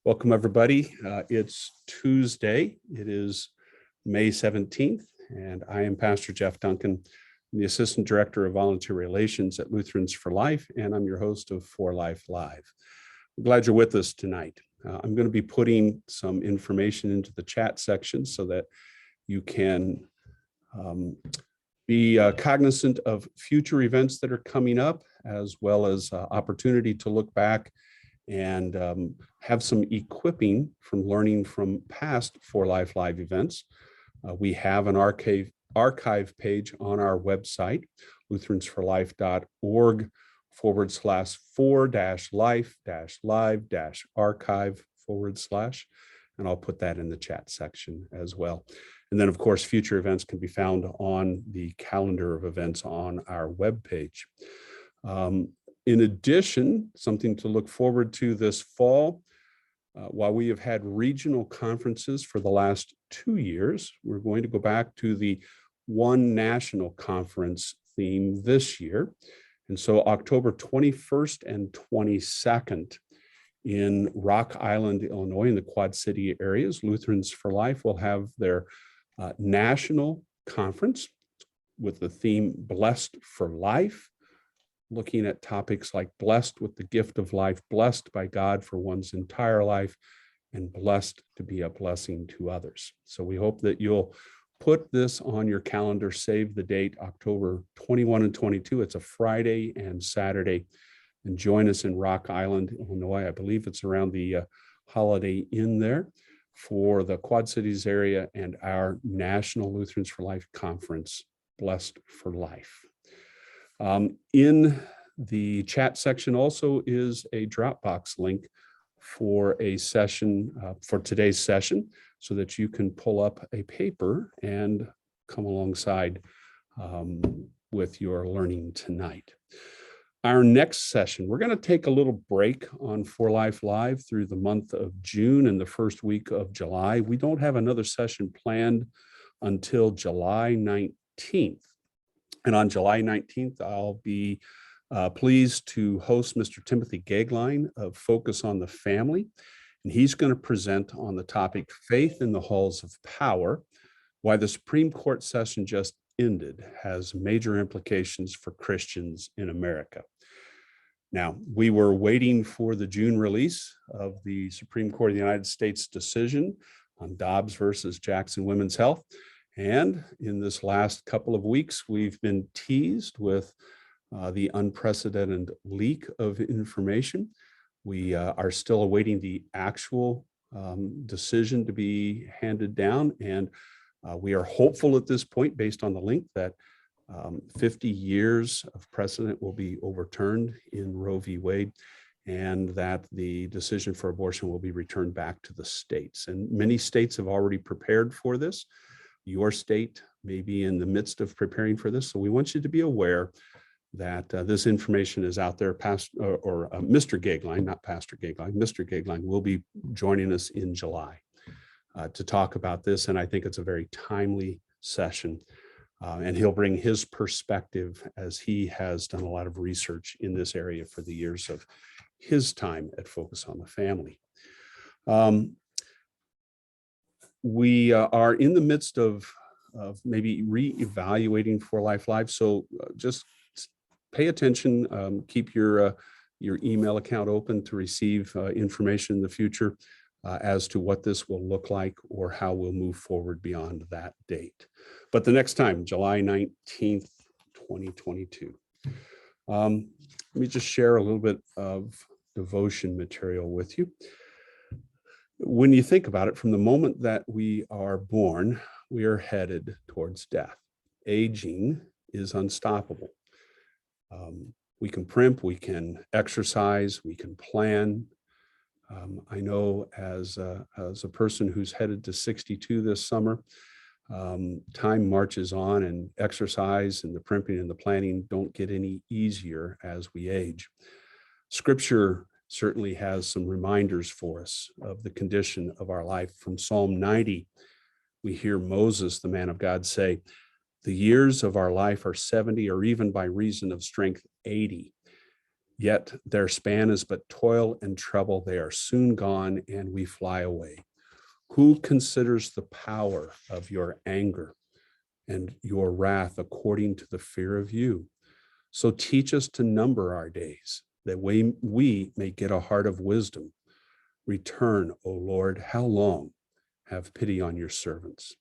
Welcome, everybody. It's Tuesday. It is May 17th, and I am Pastor Jeff Duncan. I'm the Assistant Director of Volunteer Relations at Lutherans for Life, and I'm your host of For Life Live. I'm glad you're with us tonight. I'm going to be putting some information into the chat section so that you can be cognizant of future events that are coming up, as well as opportunity to look back and have some equipping from learning from past For Life Live events. We have an archive page on our website, lutheransforlife.org/4-life-live-archive/, and I'll put that in the chat section as well. And then, of course, future events can be found on the calendar of events on our webpage. In addition, something to look forward to this fall, while we have had regional conferences for the last 2 years, we're going to go back to the One National Conference theme this year. And so October 21st and 22nd in Rock Island, Illinois, in the Quad City areas, Lutherans for Life will have their national conference with the theme Blessed for Life, looking at topics like blessed with the gift of life, blessed by God for one's entire life, and blessed to be a blessing to others. So we hope that you'll put this on your calendar, save the date, October 21 and 22. It's a Friday and Saturday, and join us in Rock Island, Illinois. I believe it's around the Holiday Inn there for the Quad Cities area and our National Lutherans for Life Conference, Blessed for Life. In the chat section also is a Dropbox link for a session, for today's session, so that you can pull up a paper and come alongside with your learning tonight. Our next session, we're going to take a little break on For Life Live through the month of June and the first week of July. We don't have another session planned until July 19th. And on July 19th, I'll be pleased to host Mr. Timothy Gagline of Focus on the Family. And he's going to present on the topic, Faith in the Halls of Power, why the Supreme Court session just ended has major implications for Christians in America. Now, we were waiting for the June release of the Supreme Court of the United States decision on Dobbs versus Jackson Women's Health. And in this last couple of weeks, we've been teased with the unprecedented leak of information. We are still awaiting the actual decision to be handed down. And we are hopeful at this point, based on the link, that 50 years of precedent will be overturned in Roe v. Wade, and that the decision for abortion will be returned back to the states. And many states have already prepared for this. Your state may be in the midst of preparing for this. So we want you to be aware that this information is out there. Mr. Gagline, not Pastor Gagline, Mr. Gagline will be joining us in July to talk about this. And I think it's a very timely session. And he'll bring his perspective, as he has done a lot of research in this area for the years of his time at Focus on the Family. We are in the midst of maybe re-evaluating For Life Live. So just pay attention, keep your email account open to receive information in the future as to what this will look like or how we'll move forward beyond that date. But the next time, July 19th, 2022. Let me just share a little bit of devotion material with you. When you think about it, from the moment that we are born, we are headed towards death. Aging is unstoppable. We can primp, we can exercise, we can plan. I know as a person who's headed to 62 this summer, time marches on, and exercise and the primping and the planning don't get any easier as we age. Scripture certainly has some reminders for us of the condition of our life. From Psalm 90, we hear Moses, the man of God, say, "The years of our life are 70, or even by reason of strength, 80. Yet their span is but toil and trouble. They are soon gone, and we fly away. Who considers the power of your anger and your wrath according to the fear of you? So teach us to number our days, that we may get a heart of wisdom. Return, O Lord, how long? Have pity on your servants.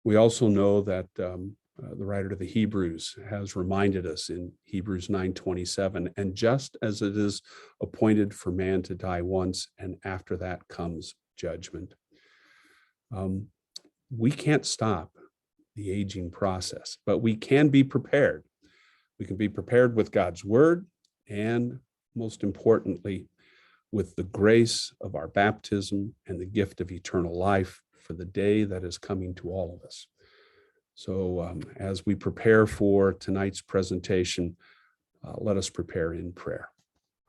We also know that the writer to the Hebrews has reminded us in Hebrews 9:27, and just as it is appointed for man to die once, and after that comes judgment. We can't stop the aging process, but we can be prepared. We can be prepared with God's word, and most importantly, with the grace of our baptism and the gift of eternal life for the day that is coming to all of us. So as we prepare for tonight's presentation, let us prepare in prayer.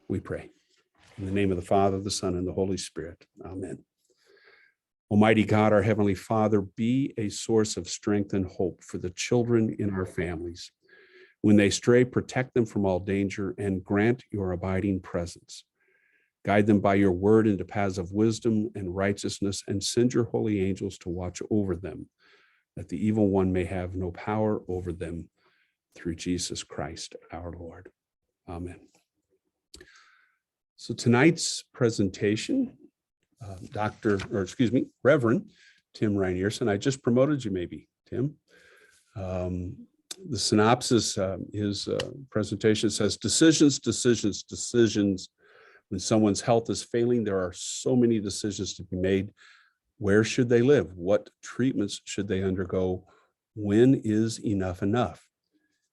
We pray. In the name of the Father, the Son, and the Holy Spirit. Amen. Almighty God, our Heavenly Father, be a source of strength and hope for the children in our families. When they stray, protect them from all danger and grant your abiding presence. Guide them by your word into paths of wisdom and righteousness, and send your holy angels to watch over them, that the evil one may have no power over them, through Jesus Christ our Lord. Amen. So tonight's presentation, Reverend Tim Rynearson. I just promoted you maybe, Tim. The synopsis, his presentation says, decisions. When someone's health is failing, there are so many decisions to be made. Where should they live? What treatments should they undergo? When is enough enough?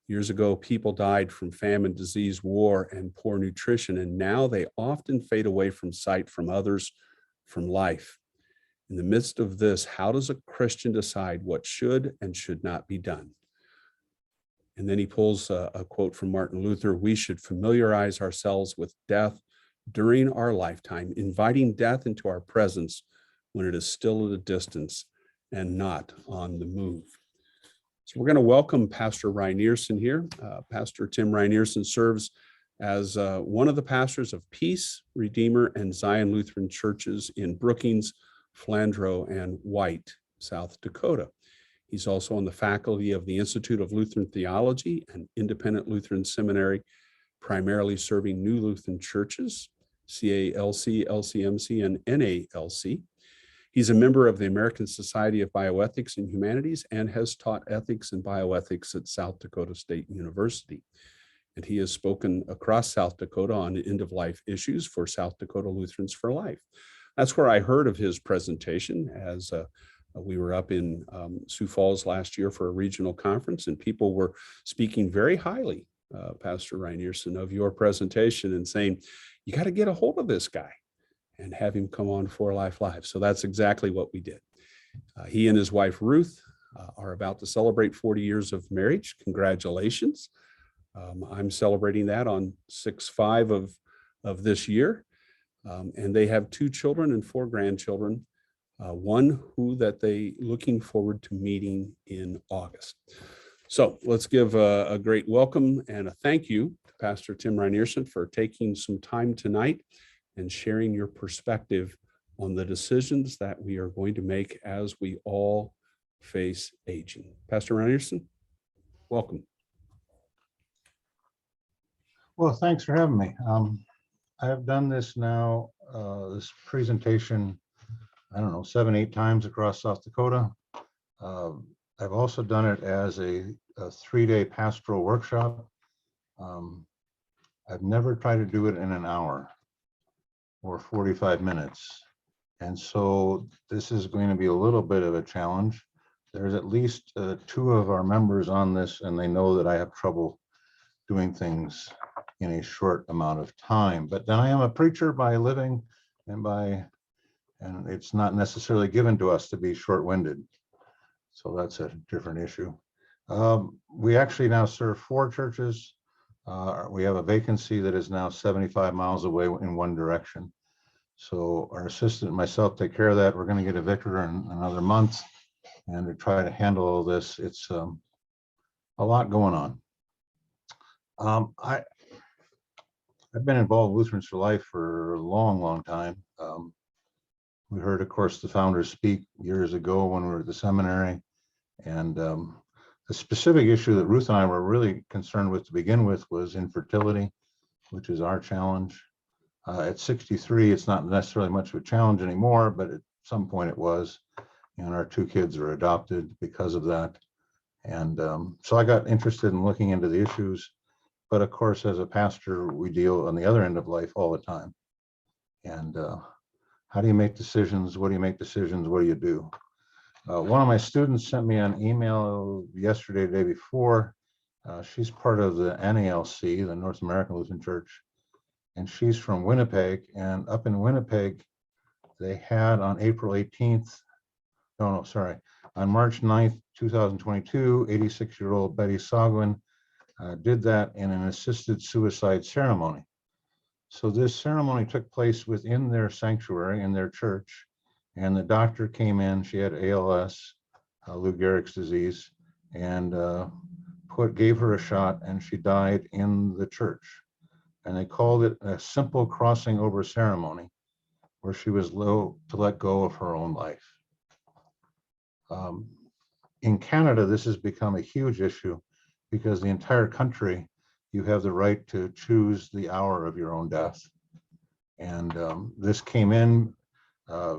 Years ago, people died from famine, disease, war, and poor nutrition, and now they often fade away from sight, from others, from life. In the midst of this, how does a Christian decide what should and should not be done? And then he pulls a quote from Martin Luther: we should familiarize ourselves with death during our lifetime, inviting death into our presence when it is still at a distance and not on the move. So we're going to welcome Pastor Rynearson here. Pastor Tim Rynearson serves as one of the pastors of Peace, Redeemer, and Zion Lutheran Churches in Brookings, Flandreau, and White, South Dakota. He's also on the faculty of the Institute of Lutheran Theology and Independent Lutheran Seminary, primarily serving New Lutheran Churches, CALC, LCMC, and NALC. He's a member of the American Society of Bioethics and Humanities and has taught ethics and bioethics at South Dakota State University. And he has spoken across South Dakota on end-of-life issues for South Dakota Lutherans for Life. That's where I heard of his presentation, as we were up in Sioux Falls last year for a regional conference, and people were speaking very highly, Pastor Rynearson, of your presentation and saying, you got to get a hold of this guy and have him come on For Life Live. So that's exactly what we did. He and his wife, Ruth, are about to celebrate 40 years of marriage. Congratulations. I'm celebrating that on 6/5 of this year. And they have 2 children and 4 grandchildren, one who that they looking forward to meeting in August. So let's give a great welcome and a thank you to Pastor Tim Rynearson for taking some time tonight and sharing your perspective on the decisions that we are going to make as we all face aging. Pastor Rynearson, welcome. Well, thanks for having me. I have done this now, this presentation, I don't know, 7-8 times across South Dakota. I've also done it as a 3-day pastoral workshop. I've never tried to do it in an hour or 45 minutes. And so this is going to be a little bit of a challenge. There's at least 2 of our members on this, and they know that I have trouble doing things in a short amount of time. But then I am a preacher by living, and it's not necessarily given to us to be short-winded. So that's a different issue. We actually now serve 4 churches. We have a vacancy that is now 75 miles away in one direction. So our assistant and myself take care of that. We're going to get a vicar in another month, and to try to handle all this, it's a lot going on. I've been involved with Lutherans for Life for a long, long time. We heard, of course, the founders speak years ago when we were at the seminary. And the specific issue that Ruth and I were really concerned with to begin with was infertility, which is our challenge. At 63, it's not necessarily much of a challenge anymore, but at some point it was. And our 2 kids are adopted because of that. And so I got interested in looking into the issues. But of course, as a pastor, we deal on the other end of life all the time. And how do you make decisions? What do you make decisions? What do you do? One of my students sent me an email yesterday, the day before. She's part of the NALC, the North American Lutheran Church, and she's from Winnipeg. And up in Winnipeg, they had on April 18th, on March 9th, 2022, 86-year-old Betty Sagwin did that in an assisted suicide ceremony. So this ceremony took place within their sanctuary in their church, and the doctor came in. She had ALS, Lou Gehrig's disease, and gave her a shot, and she died in the church. And they called it a simple crossing over ceremony, where she was to let go of her own life. In Canada, this has become a huge issue because the entire country, you have the right to choose the hour of your own death. And this came in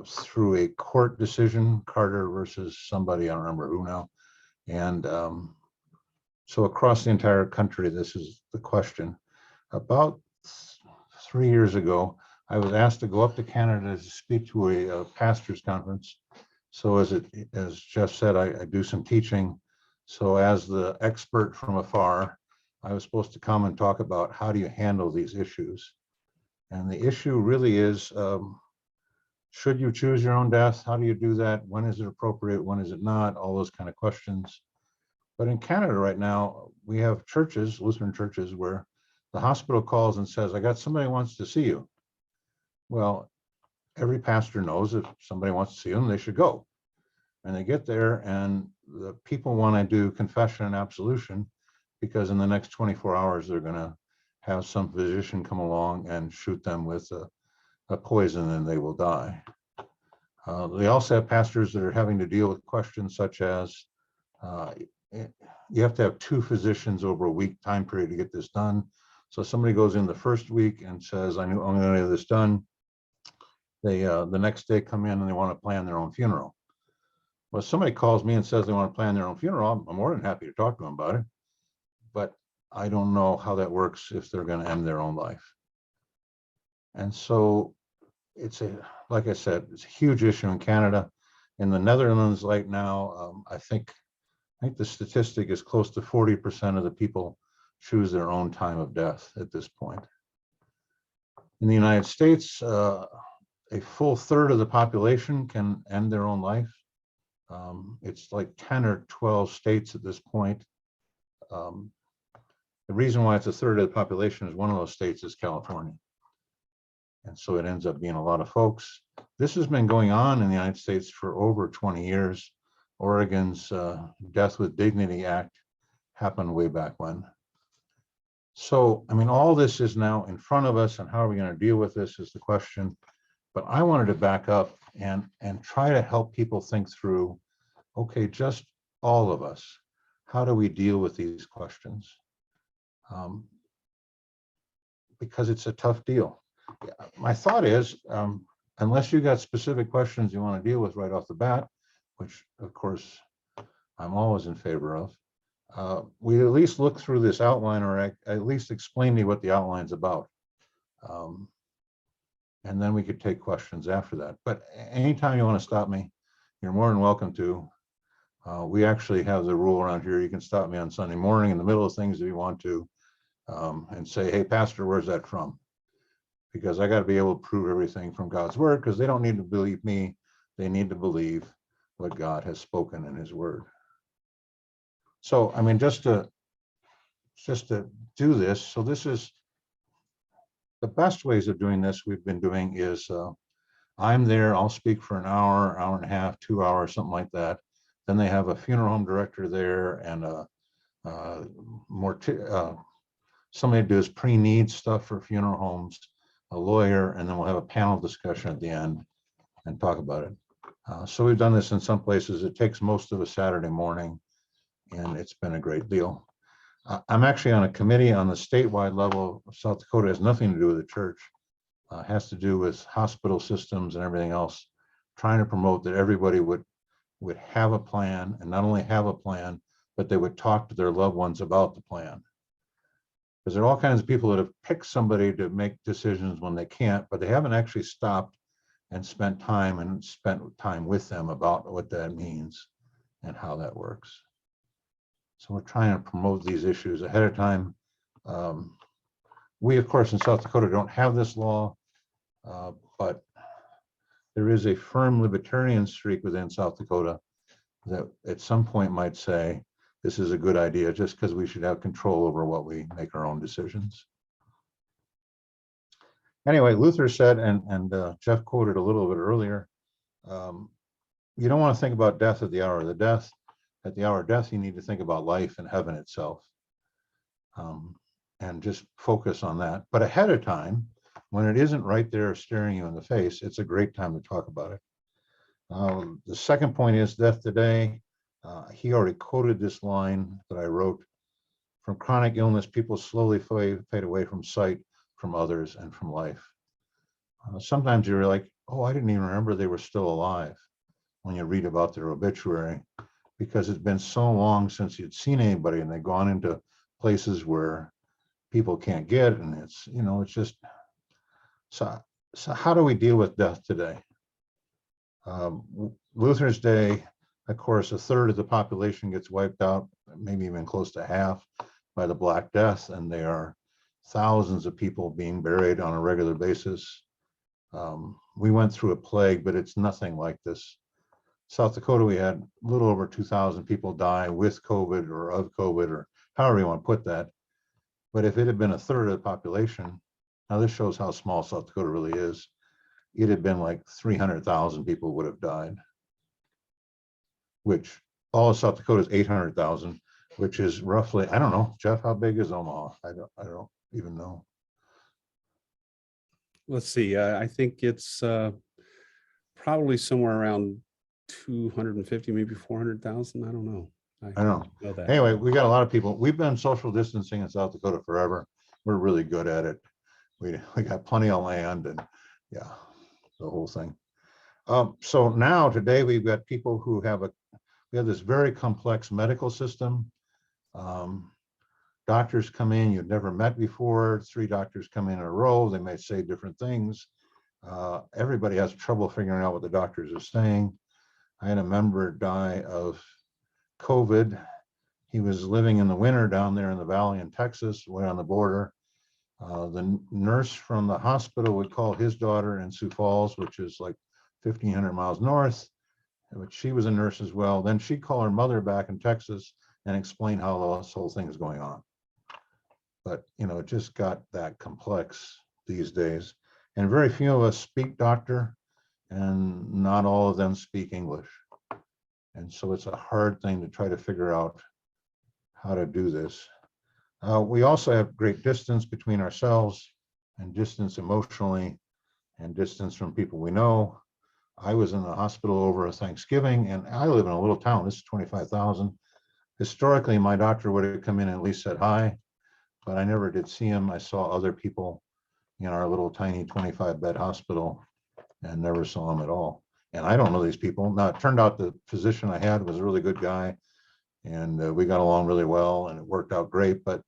through a court decision, Carter versus somebody, I don't remember who now. And so across the entire country, this is the question. About 3 years ago, I was asked to go up to Canada to speak to a pastor's conference. So as Jeff said, I do some teaching. So as the expert from afar, I was supposed to come and talk about how do you handle these issues. And the issue really is, should you choose your own death? How do you do that? When is it appropriate? When is it not? All those kind of questions. But in Canada right now, we have churches, Lutheran churches, where the hospital calls and says, I got somebody who wants to see you. Well, every pastor knows if somebody wants to see them, they should go. And they get there and the people want to do confession and absolution because in the next 24 hours, they're going to have some physician come along and shoot them with a poison and they will die. They also have pastors that are having to deal with questions such as, you have to have 2 physicians over a week time period to get this done. So somebody goes in the first week and says, I'm going to have this done. They the next day come in and they want to plan their own funeral. Well, if somebody calls me and says they want to plan their own funeral, I'm more than happy to talk to them about it. But I don't know how that works if they're going to end their own life. And so it's like I said, it's a huge issue in Canada. In the Netherlands right now, I think the statistic is close to 40% of the people choose their own time of death at this point. In the United States, a full third of the population can end their own life. It's like 10 or 12 states at this point. The reason why it's a third of the population is one of those states is California. And so it ends up being a lot of folks. This has been going on in the United States for over 20 years. Oregon's Death with Dignity Act happened way back when. So, I mean, all this is now in front of us, and how are we going to deal with this is the question. But I wanted to back up and try to help people think through, okay, just all of us, how do we deal with these questions? Because it's a tough deal. My thought is, unless you got specific questions you want to deal with right off the bat, which of course I'm always in favor of, we at least look through this outline, or at least explain to me what the outline's about. And then we could take questions after that. But anytime you want to stop me, you're more than welcome to. We actually have the rule around here, you can stop me on Sunday morning in the middle of things if you want to, and say, hey, Pastor, where's that from? Because I got to be able to prove everything from God's word, because they don't need to believe me, they need to believe what God has spoken in his word. So, I mean, just to do this, so this is the best ways of doing this we've been doing is I'm there, I'll speak for an hour, hour and a half, 2 hours, something like that. Then they have a funeral home director there and somebody to do this pre-need stuff for funeral homes, a lawyer, and then we'll have a panel discussion at the end and talk about it. So we've done this in some places. It takes most of a Saturday morning, and it's been a great deal. I'm actually on a committee on the statewide level of South Dakota. It has nothing to do with the church. It has to do with hospital systems and everything else, trying to promote that everybody would have a plan, and not only have a plan, but they would talk to their loved ones about the plan. Because there are all kinds of people that have picked somebody to make decisions when they can't, but they haven't actually stopped and spent time with them about what that means and how that works. So we're trying to promote these issues ahead of time. We, of course, in South Dakota don't have this law, but there is a firm libertarian streak within South Dakota that at some point might say, this is a good idea, just because we should have control over what we make our own decisions. Anyway, Luther said, and Jeff quoted a little bit earlier, you don't want to think about death at the hour of the death. At the hour of death, you need to think about life and heaven itself, and just focus on that. But ahead of time, when it isn't right there staring you in the face, it's a great time to talk about it. The second point is death today. He already quoted this line that I wrote: from chronic illness, people slowly fade away from sight, from others, and from life. Sometimes you're like, oh, I didn't even remember they were still alive when you read about their obituary, because it's been so long since you'd seen anybody and they've gone into places where people can't get, and it's, you know, it's just, so how do we deal with death today? Luther's Day, of course, a third of the population gets wiped out, maybe even close to half, by the Black Death, and there are thousands of people being buried on a regular basis. We went through a plague, but it's nothing like this. South Dakota, we had a little over 2,000 people die with COVID or of COVID, or however you want to put that. But if it had been a third of the population, now this shows how small South Dakota really is, it had been like 300,000 people would have died, which all of South Dakota is 800,000, which is roughly, I don't know, Jeff, how big is Omaha? I don't even know. Let's see, I think it's probably somewhere around 250, maybe 400,000. I don't know. I don't know that. Anyway, we got a lot of people. We've been social distancing in South Dakota forever. We're really good at it. We got plenty of land, and yeah, the whole thing. So now today we've got people who we have this very complex medical system. Doctors come in you've never met before. 3 doctors come in a row. They may say different things. Everybody has trouble figuring out what the doctors are saying. I had a member die of COVID. He was living in the winter down there in the valley in Texas, way on the border. The nurse from the hospital would call his daughter in Sioux Falls, which is like 1,500 miles north, but she was a nurse as well. Then she'd call her mother back in Texas and explain how this whole thing is going on. But, you know, it just got that complex these days. And very few of us speak doctor, and not all of them speak English. And so it's a hard thing to try to figure out how to do this. We also have great distance between ourselves, and distance emotionally, and distance from people we know. I was in the hospital over a Thanksgiving, and I live in a little town. This is 25,000. Historically, my doctor would have come in and at least said hi, but I never did see him. I saw other people in our little tiny 25-bed hospital and never saw him at all. And I don't know these people. Now, it turned out the physician I had was a really good guy, and we got along really well, and it worked out great, but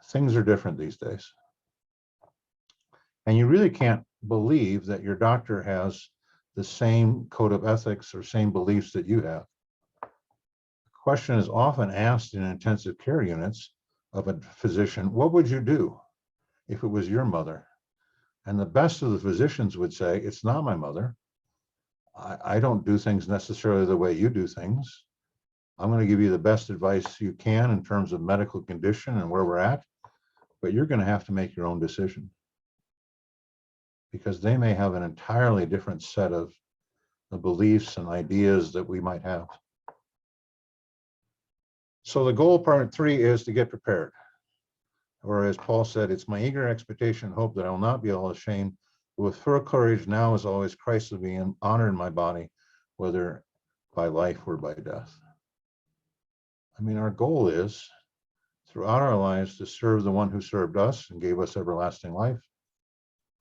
things are different these days. And you really can't believe that your doctor has the same code of ethics or same beliefs that you have. The question is often asked in intensive care units of a physician, what would you do if it was your mother? And the best of the physicians would say, it's not my mother. I don't do things necessarily the way you do things. I'm going to give you the best advice you can in terms of medical condition and where we're at, but you're going to have to make your own decision, because they may have an entirely different set of the beliefs and ideas that we might have. So the goal, part 3, is to get prepared. Or as Paul said, it's my eager expectation and hope that I will not be all ashamed. But with full courage, now as always, Christ will be honored in my body, whether by life or by death. I mean, our goal is throughout our lives to serve the one who served us and gave us everlasting life.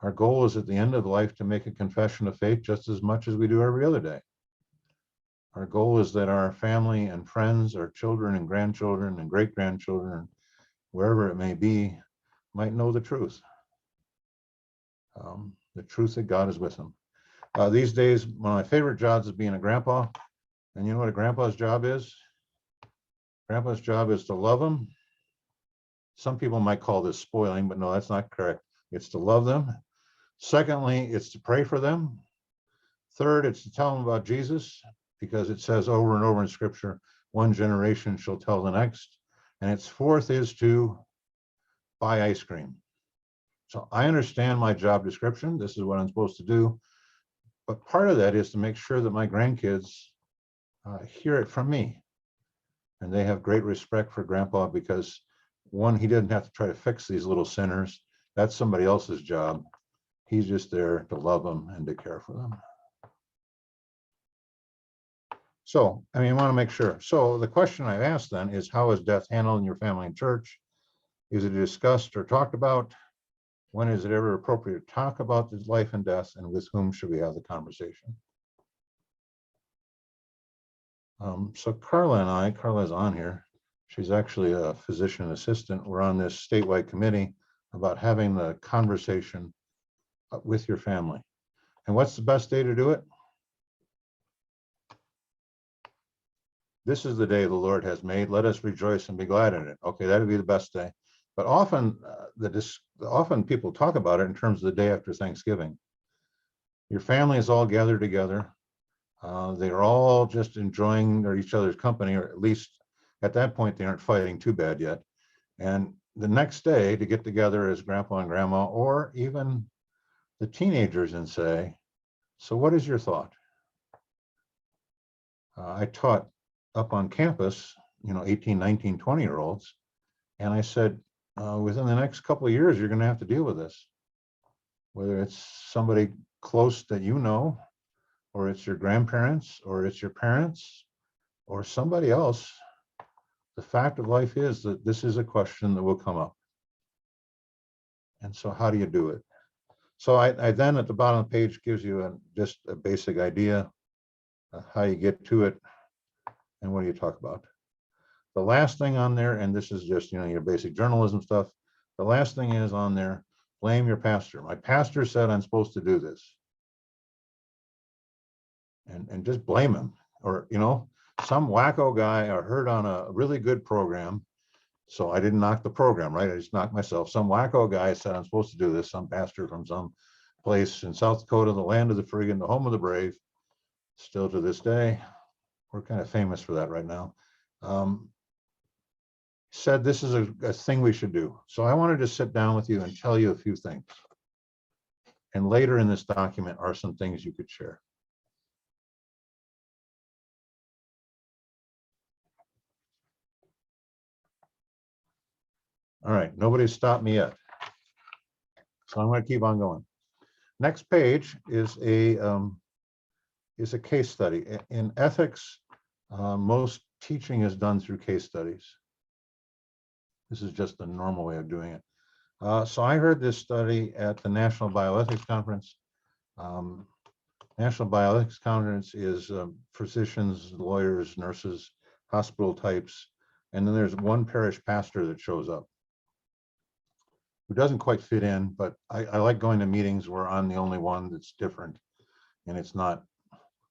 Our goal is at the end of life to make a confession of faith just as much as we do every other day. Our goal is that our family and friends, our children and grandchildren and great-grandchildren, wherever it may be, might know the truth that God is with them. These days, one of my favorite jobs is being a grandpa. And you know what a grandpa's job is? Grandpa's job is to love them. Some people might call this spoiling, but no, that's not correct. It's to love them. Secondly, it's to pray for them. Third, it's to tell them about Jesus, because it says over and over in Scripture, one generation shall tell the next. And its fourth is to buy ice cream. So I understand my job description. This is what I'm supposed to do. But part of that is to make sure that my grandkids hear it from me. And they have great respect for Grandpa because, one, he didn't have to try to fix these little sinners. That's somebody else's job. He's just there to love them and to care for them. So, I mean, I want to make sure. So the question I've asked then is, how is death handled in your family and church? Is it discussed or talked about? When is it ever appropriate to talk about this life and death, and with whom should we have the conversation? So Carla's on here. She's actually a physician assistant. We're on this statewide committee about having the conversation with your family. And what's the best day to do it? This is the day the Lord has made. Let us rejoice and be glad in it. Okay, that would be the best day. But often, often people talk about it in terms of the day after Thanksgiving. Your family is all gathered together. They're all just enjoying each other's company, or at least at that point, they aren't fighting too bad yet. And the next day to get together as Grandpa and Grandma, or even the teenagers, and say, so what is your thought? I taught up on campus, 18, 19, 20-year-olds. And I said, within the next couple of years, you're going to have to deal with this. Whether it's somebody close that you know, or it's your grandparents, or it's your parents, or somebody else, the fact of life is that this is a question that will come up. And so how do you do it? So I then at the bottom of the page gives you just a basic idea of how you get to it and what do you talk about. The last thing on there, and this is just your basic journalism stuff, the last thing is on there, blame your pastor. My pastor said I'm supposed to do this. And just blame him. Or, some wacko guy I heard on a really good program. So I didn't knock the program, right? I just knocked myself. Some wacko guy said I'm supposed to do this. Some pastor from some place in South Dakota, the land of the free and the home of the brave. Still to this day, we're kind of famous for that right now. Said this is a thing we should do. So I wanted to sit down with you and tell you a few things. And later in this document are some things you could share. All right, nobody's stopped me yet. So I'm going to keep on going. Next page is a case study. In ethics, most teaching is done through case studies. This is just the normal way of doing it. So I heard this study at the National Bioethics Conference. National Bioethics Conference is physicians, lawyers, nurses, hospital types, and then there's one parish pastor that shows up, who doesn't quite fit in, but I like going to meetings where I'm the only one that's different, and it's not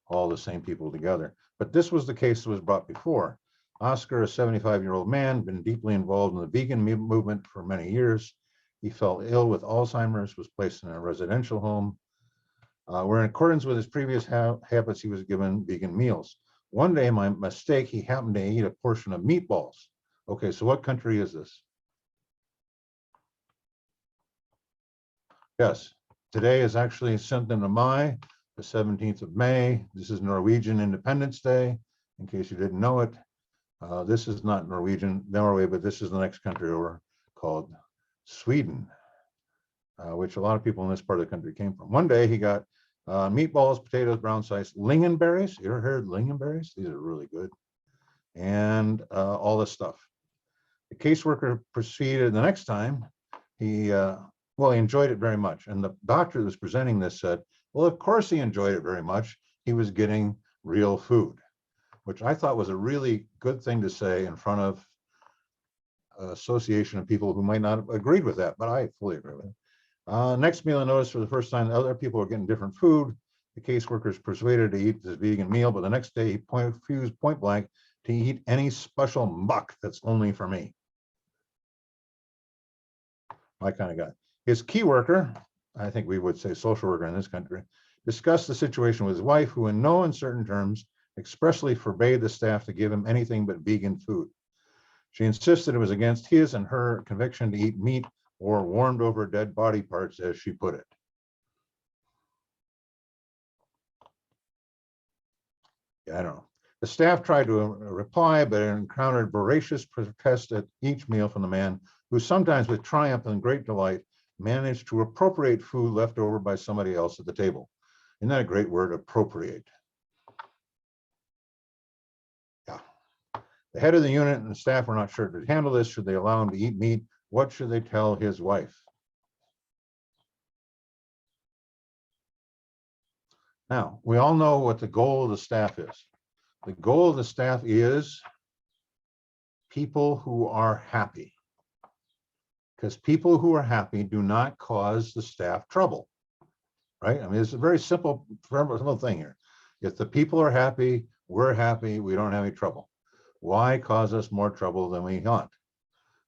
all the same people together. But this was the case that was brought before. Oscar, a 75-year-old man, been deeply involved in the vegan movement for many years. He fell ill with Alzheimer's, was placed in a residential home. Where in accordance with his previous habits, he was given vegan meals. One day, by mistake, he happened to eat a portion of meatballs. Okay, so what country is this? Yes, today is actually Symptom of Mai, the 17th of May. This is Norwegian Independence Day, in case you didn't know it. This is not Norway, but this is the next country over, called Sweden, which a lot of people in this part of the country came from. One day he got meatballs, potatoes, brown rice, lingonberries. You ever heard of lingonberries? These are really good. And all this stuff. The caseworker proceeded the next time. He enjoyed it very much. And the doctor that was presenting this said, well, of course he enjoyed it very much. He was getting real food, which I thought was a really good thing to say in front of an association of people who might not have agreed with that, but I fully agree with it. Next meal, I noticed for the first time that other people were getting different food. The caseworker is persuaded to eat this vegan meal, but the next day he refused point blank to eat any special muck that's only for me. My kind of guy. His key worker, I think we would say social worker in this country, discussed the situation with his wife, who in no uncertain terms expressly forbade the staff to give him anything but vegan food. She insisted it was against his and her conviction to eat meat or warmed over dead body parts, as she put it. Yeah, I don't know. The staff tried to reply, but encountered voracious protest at each meal from the man, who sometimes with triumph and great delight managed to appropriate food left over by somebody else at the table. Isn't that a great word, appropriate? Yeah. The head of the unit and the staff were not sure to handle this. Should they allow him to eat meat? What should they tell his wife? Now, we all know what the goal of the staff is. The goal of the staff is people who are happy. Because people who are happy do not cause the staff trouble, right? I mean, it's a very simple thing here. If the people are happy, we're happy, we don't have any trouble. Why cause us more trouble than we want?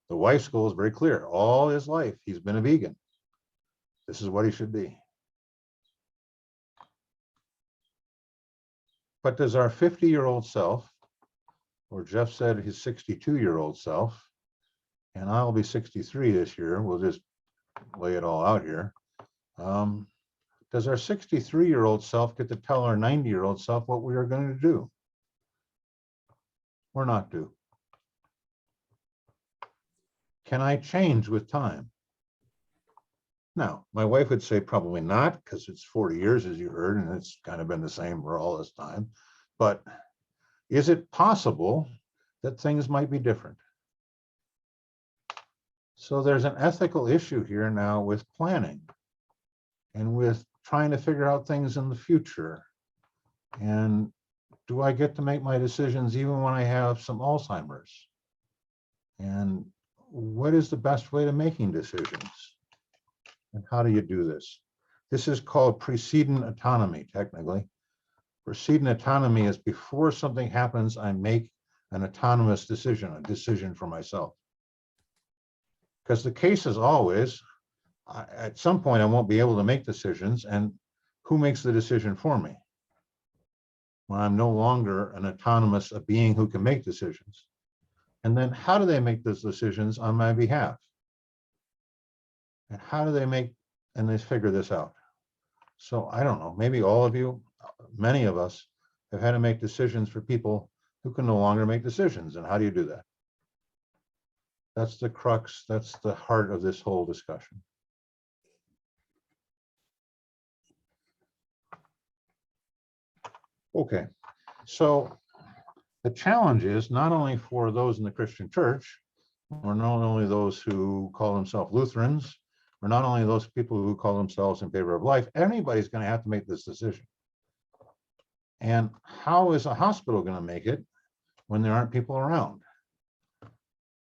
The wife's goal is very clear. All his life, he's been a vegan. This is what he should be. But does our 50-year-old self, or Jeff said his 62-year-old self, and I'll be 63 this year, we'll just lay it all out here. Does our 63-year-old self get to tell our 90-year-old self what we are going to do? Or not do? Can I change with time? Now, my wife would say probably not, because it's 40 years, as you heard, and it's kind of been the same for all this time. But is it possible that things might be different? So there's an ethical issue here now with planning and with trying to figure out things in the future. And do I get to make my decisions even when I have some Alzheimer's? And what is the best way to making decisions? And how do you do this? This is called precedent autonomy, technically. Precedent autonomy is before something happens, I make an autonomous decision, a decision for myself. Because the case is always, at some point, I won't be able to make decisions, and who makes the decision for me? When I'm no longer an autonomous, a being who can make decisions. And then how do they make those decisions on my behalf? And how do they make, and they figure this out? So I don't know, maybe all of you, many of us have had to make decisions for people who can no longer make decisions. And how do you do that? That's the crux, that's the heart of this whole discussion. Okay, so the challenge is not only for those in the Christian church, or not only those who call themselves Lutherans, or not only those people who call themselves in favor of life, anybody's going to have to make this decision. And how is a hospital going to make it when there aren't people around?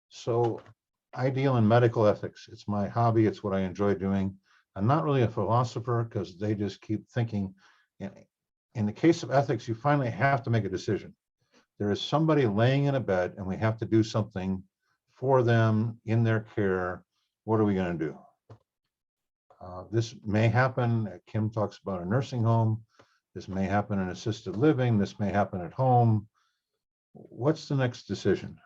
So I deal in medical ethics. It's my hobby. It's what I enjoy doing. I'm not really a philosopher because they just keep thinking. In the case of ethics, you finally have to make a decision. There is somebody laying in a bed and we have to do something for them in their care. What are we going to do? This may happen, Kim talks about a nursing home. This may happen in assisted living. This may happen at home. What's the next decision?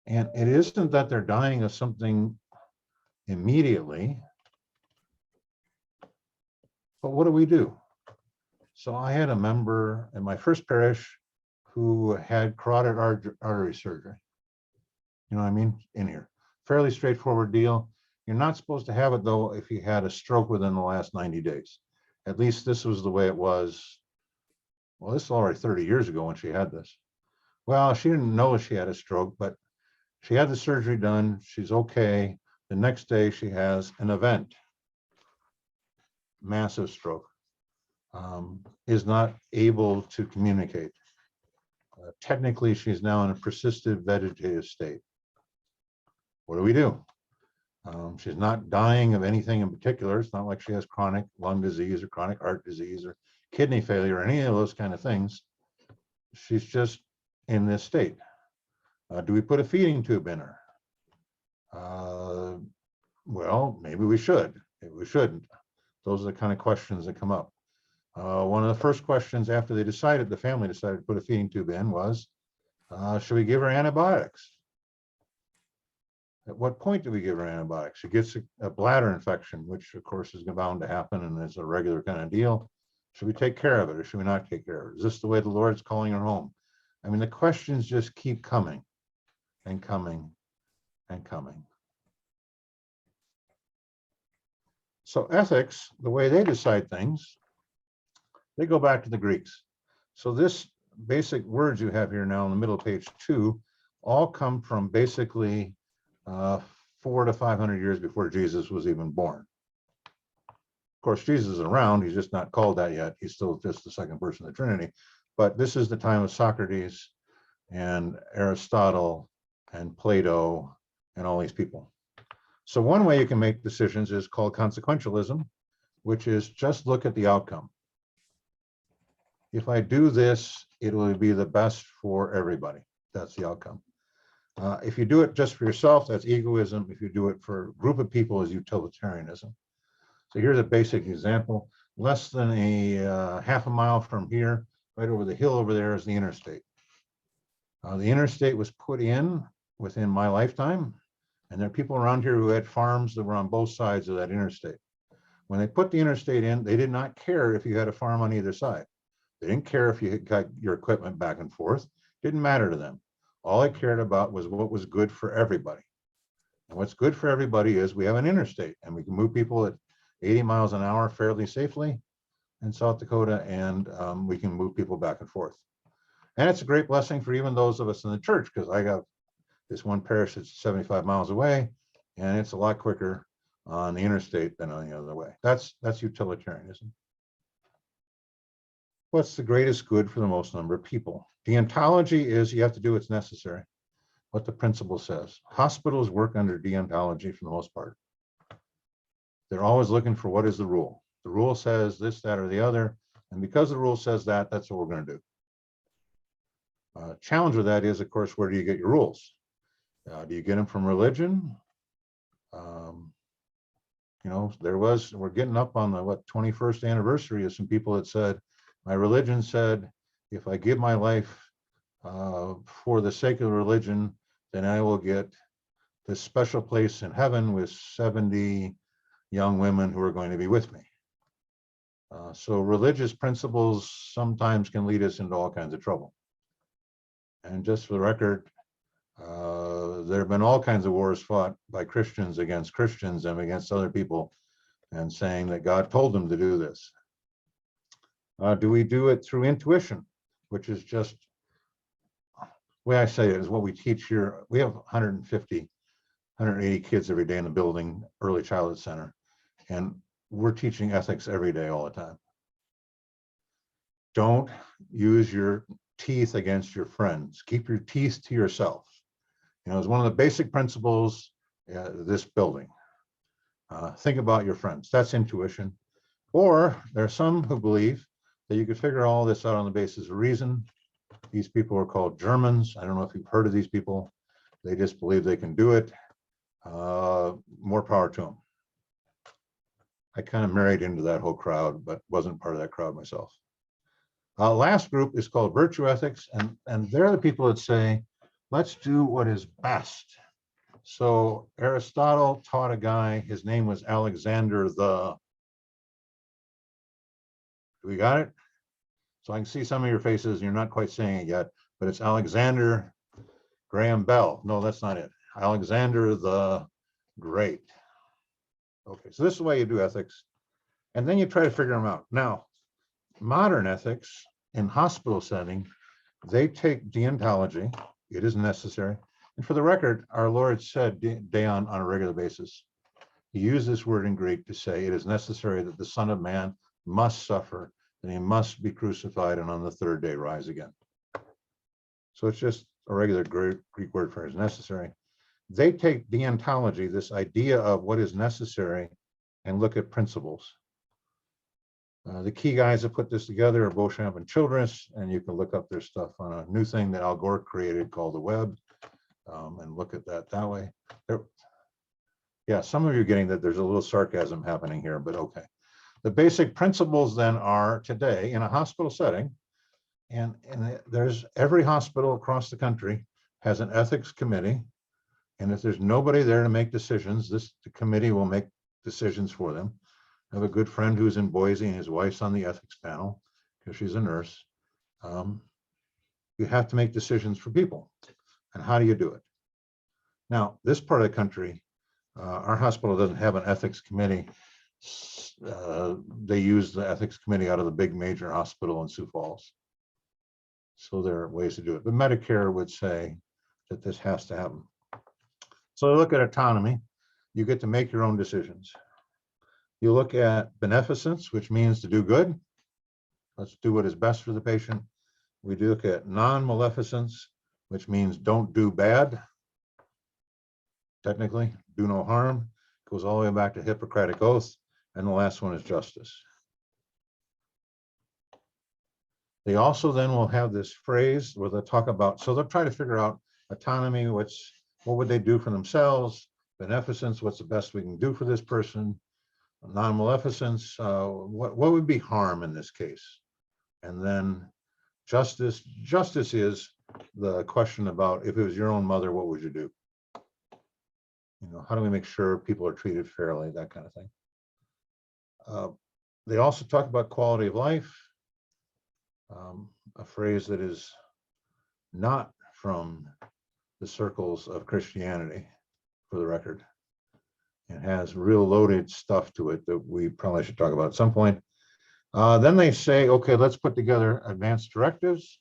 And it isn't that they're dying of something immediately, but what do we do? So I had a member in my first parish who had carotid artery surgery. You know what I mean? In here. Fairly straightforward deal. You're not supposed to have it, though, if you had a stroke within the last 90 days. At least this was the way it was. Well, this is already 30 years ago when she had this. Well, she didn't know she had a stroke, but she had the surgery done. She's okay. The next day she has an event. Massive stroke. Is not able to communicate. Technically, she's now in a persistent vegetative state. What do we do? She's not dying of anything in particular. It's not like she has chronic lung disease or chronic heart disease or kidney failure or any of those kind of things. She's just in this state. Do we put a feeding tube in her? Well, maybe we should. Maybe we shouldn't. Those are the kind of questions that come up. One of the first questions after the family decided to put a feeding tube in was, should we give her antibiotics? At what point do we give her antibiotics? She gets a bladder infection, which of course is bound to happen and is a regular kind of deal. Should we take care of it or should we not take care of it? Is this the way the Lord's calling her home? I mean, the questions just keep coming and coming and coming. So ethics, the way they decide things, they go back to the Greeks. So this basic words you have here now in the middle of page 2 all come from basically 400 to 500 years before Jesus was even born. Of course, Jesus is around. He's just not called that yet. He's still just the second person of the Trinity. But this is the time of Socrates and Aristotle and Plato and all these people. So one way you can make decisions is called consequentialism, which is just look at the outcome. If I do this, it will be the best for everybody. That's the outcome. If you do it just for yourself, that's egoism. If you do it for a group of people, is utilitarianism. So here's a basic example. Less than a half a mile from here, right over the hill over there, is the interstate. The interstate was put in within my lifetime, and there are people around here who had farms that were on both sides of that interstate. When they put the interstate in, they did not care if you had a farm on either side. They didn't care if you got your equipment back and forth. It didn't matter to them. All I cared about was what was good for everybody. And what's good for everybody is we have an interstate and we can move people at 80 miles an hour fairly safely in South Dakota, and we can move people back and forth. And it's a great blessing for even those of us in the church, because I got this one parish that's 75 miles away, and it's a lot quicker on the interstate than on the other way. That's utilitarianism. What's the greatest good for the most number of people? Deontology is you have to do what's necessary, what the principle says. Hospitals work under deontology for the most part. They're always looking for what is the rule. The rule says this, that, or the other, and because the rule says that, that's what we're going to do. Challenge with that is, of course, where do you get your rules? Do you get them from religion? You know, we're getting up on the 21st anniversary of some people that said, my religion said, if I give my life for the sake of religion, then I will get this special place in heaven with 70 young women who are going to be with me. So religious principles sometimes can lead us into all kinds of trouble. And just for the record, there have been all kinds of wars fought by Christians and against other people, and saying that God told them to do this. Do we do it through intuition, which is just, the way I say it is what we teach here. We have 150, 180 kids every day in the building, early childhood center, and we're teaching ethics every day, all the time. Don't use your teeth against your friends. Keep your teeth to yourself. You know, it's one of the basic principles this building. Think about your friends. That's intuition. Or there are some who believe that you could figure all this out on the basis of reason. These people are called Germans. I don't know if you've heard of these people. They just believe they can do it. More power to them. I kind of married into that whole crowd, but wasn't part of that crowd myself. Last group is called virtue ethics, and they're the people that say, let's do what is best. So Aristotle taught a guy, his name was Alexander the, we got it? So I can see some of your faces, and you're not quite saying it yet, but it's Alexander Graham Bell. No, that's not it. Alexander the Great. Okay, so this is the way you do ethics. And then you try to figure them out. Now, modern ethics in hospital setting, they take deontology. It is necessary. And for the record, our Lord said deon on a regular basis. He used this word in Greek to say it is necessary that the Son of Man must suffer, and he must be crucified, and on the third day rise again. So it's just a regular Greek word for it is necessary. They take deontology, this idea of what is necessary, and look at principles. The key guys that put this together are Beauchamp and Childress, and you can look up their stuff on a new thing that Al Gore created called the web, and look at that way. Yeah, some of you are getting that there's a little sarcasm happening here, but okay. The basic principles then are today in a hospital setting, and there's every hospital across the country has an ethics committee, and if there's nobody there to make decisions, the committee will make decisions for them. I have a good friend who's in Boise, and his wife's on the ethics panel because she's a nurse. You have to make decisions for people. And how do you do it? Now, this part of the country, our hospital doesn't have an ethics committee. They use the ethics committee out of the big major hospital in Sioux Falls. So there are ways to do it. But Medicare would say that this has to happen. So look at autonomy. You get to make your own decisions. You look at beneficence, which means to do good. Let's do what is best for the patient. We do look at non-maleficence, which means don't do bad. Technically, do no harm. Goes all the way back to Hippocratic Oath. And the last one is justice. They also then will have this phrase where they'll talk about, so they'll try to figure out autonomy, what would they do for themselves? Beneficence, what's the best we can do for this person? Non-maleficence, what would be harm in this case? And then justice is the question about if it was your own mother, what would you do? You know, how do we make sure people are treated fairly, that kind of thing. They also talk about quality of life, a phrase that is not from the circles of Christianity, for the record. It has real loaded stuff to it that we probably should talk about at some point. Then they say, okay, let's put together advanced directives,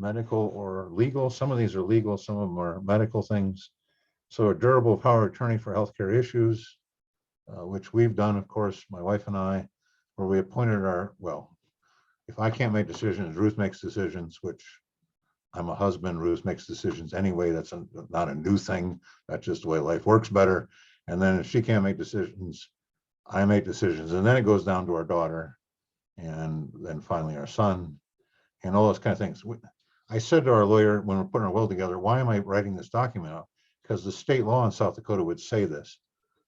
medical or legal. Some of these are legal, some of them are medical things. So a durable power of attorney for healthcare issues, which we've done, of course, my wife and I, where we appointed if I can't make decisions, Ruth makes decisions, which I'm a husband, Ruth makes decisions anyway. That's not a new thing. That's just the way life works better. And then if she can't make decisions, I make decisions. And then it goes down to our daughter, and then finally our son, and all those kind of things. I said to our lawyer when we're putting our will together, why am I writing this document out? Because the state law in South Dakota would say this.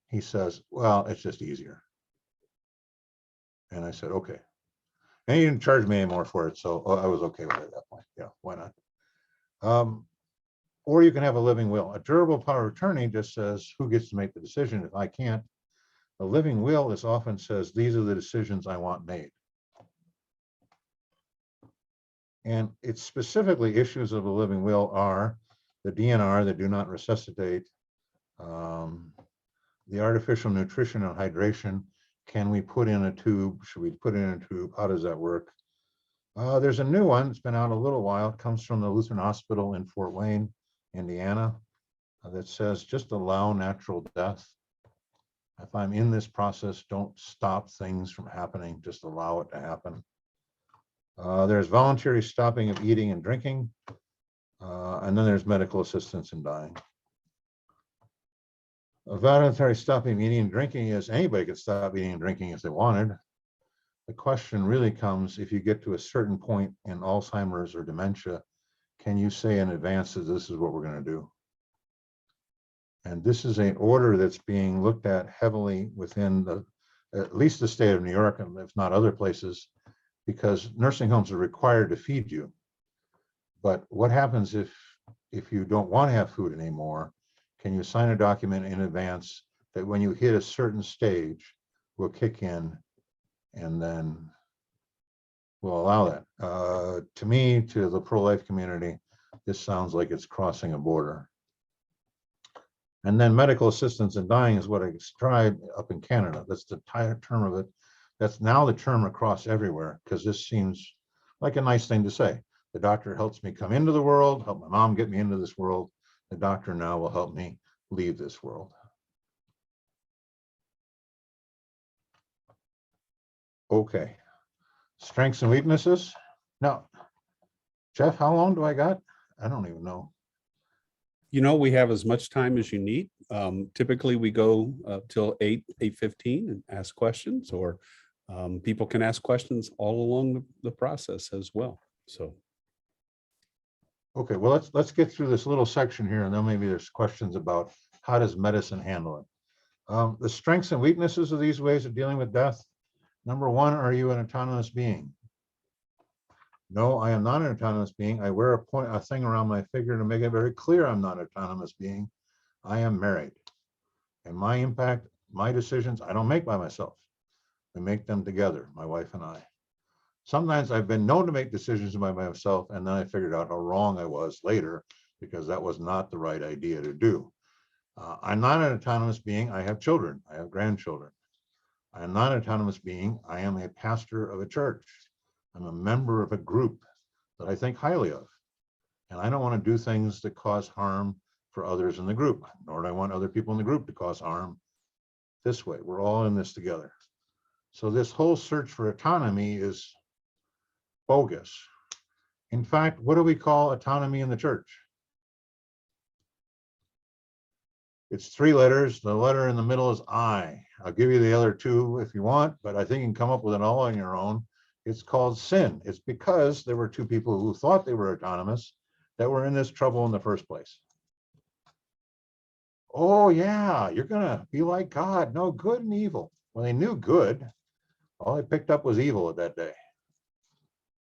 He says, well, it's just easier. And I said, okay. And he didn't charge me anymore for it, so I was okay with it at that point. Yeah, why not? Or you can have a living will. A durable power of attorney just says who gets to make the decision if I can't. A living will is often says these are the decisions I want made. And it's specifically issues of a living will are the DNR, that do not resuscitate, the artificial nutrition and hydration. Can we put in a tube? Should we put in a tube? How does that work? There's a new one. It's been out a little while. It comes from the Lutheran Hospital in Fort Wayne, Indiana, that says just allow natural death. If I'm in this process, don't stop things from happening, just allow it to happen. There's voluntary stopping of eating and drinking, and then there's medical assistance in dying. A voluntary stopping of eating and drinking is anybody could stop eating and drinking if they wanted. The question really comes if you get to a certain point in Alzheimer's or dementia, can you say in advance that this is what we're going to do? And this is an order that's being looked at heavily within at least the state of New York, and if not other places, because nursing homes are required to feed you. But what happens if you don't want to have food anymore? Can you sign a document in advance that when you hit a certain stage, will kick in and then we'll allow that? To me, to the pro-life community, this sounds like it's crossing a border. And then medical assistance in dying is what I described up in Canada. That's the term of it. That's now the term across everywhere, because this seems like a nice thing to say. The doctor helps me come into the world, help my mom get me into this world. The doctor now will help me leave this world. Okay. Strengths and weaknesses. Now, Jeff, how long do I got? I don't even know. You know, we have as much time as you need. Typically, we go till 8:15 and ask questions, or people can ask questions all along the process as well. So, okay, well, let's get through this little section here, and then maybe there's questions about how does medicine handle it. The strengths and weaknesses of these ways of dealing with death. Number one, are you an autonomous being? No, I am not an autonomous being. I wear a thing around my finger to make it very clear I'm not an autonomous being. I am married. And my impact, my decisions, I don't make by myself. We make them together, my wife and I. Sometimes I've been known to make decisions by myself, and then I figured out how wrong I was later, because that was not the right idea to do. I'm not an autonomous being. I have children. I have grandchildren. I am not an autonomous being. I am a pastor of a church. I'm a member of a group that I think highly of. And I don't want to do things that cause harm for others in the group, nor do I want other people in the group to cause harm this way. We're all in this together. So this whole search for autonomy is bogus. In fact, what do we call autonomy in the church? It's 3 letters. The letter in the middle is I. I'll give you the other 2 if you want, but I think you can come up with it all on your own. It's called sin. It's because there were 2 people who thought they were autonomous that were in this trouble in the first place. Oh yeah, you're gonna be like God, no good and evil. Well, they knew good. All they picked up was evil at that day.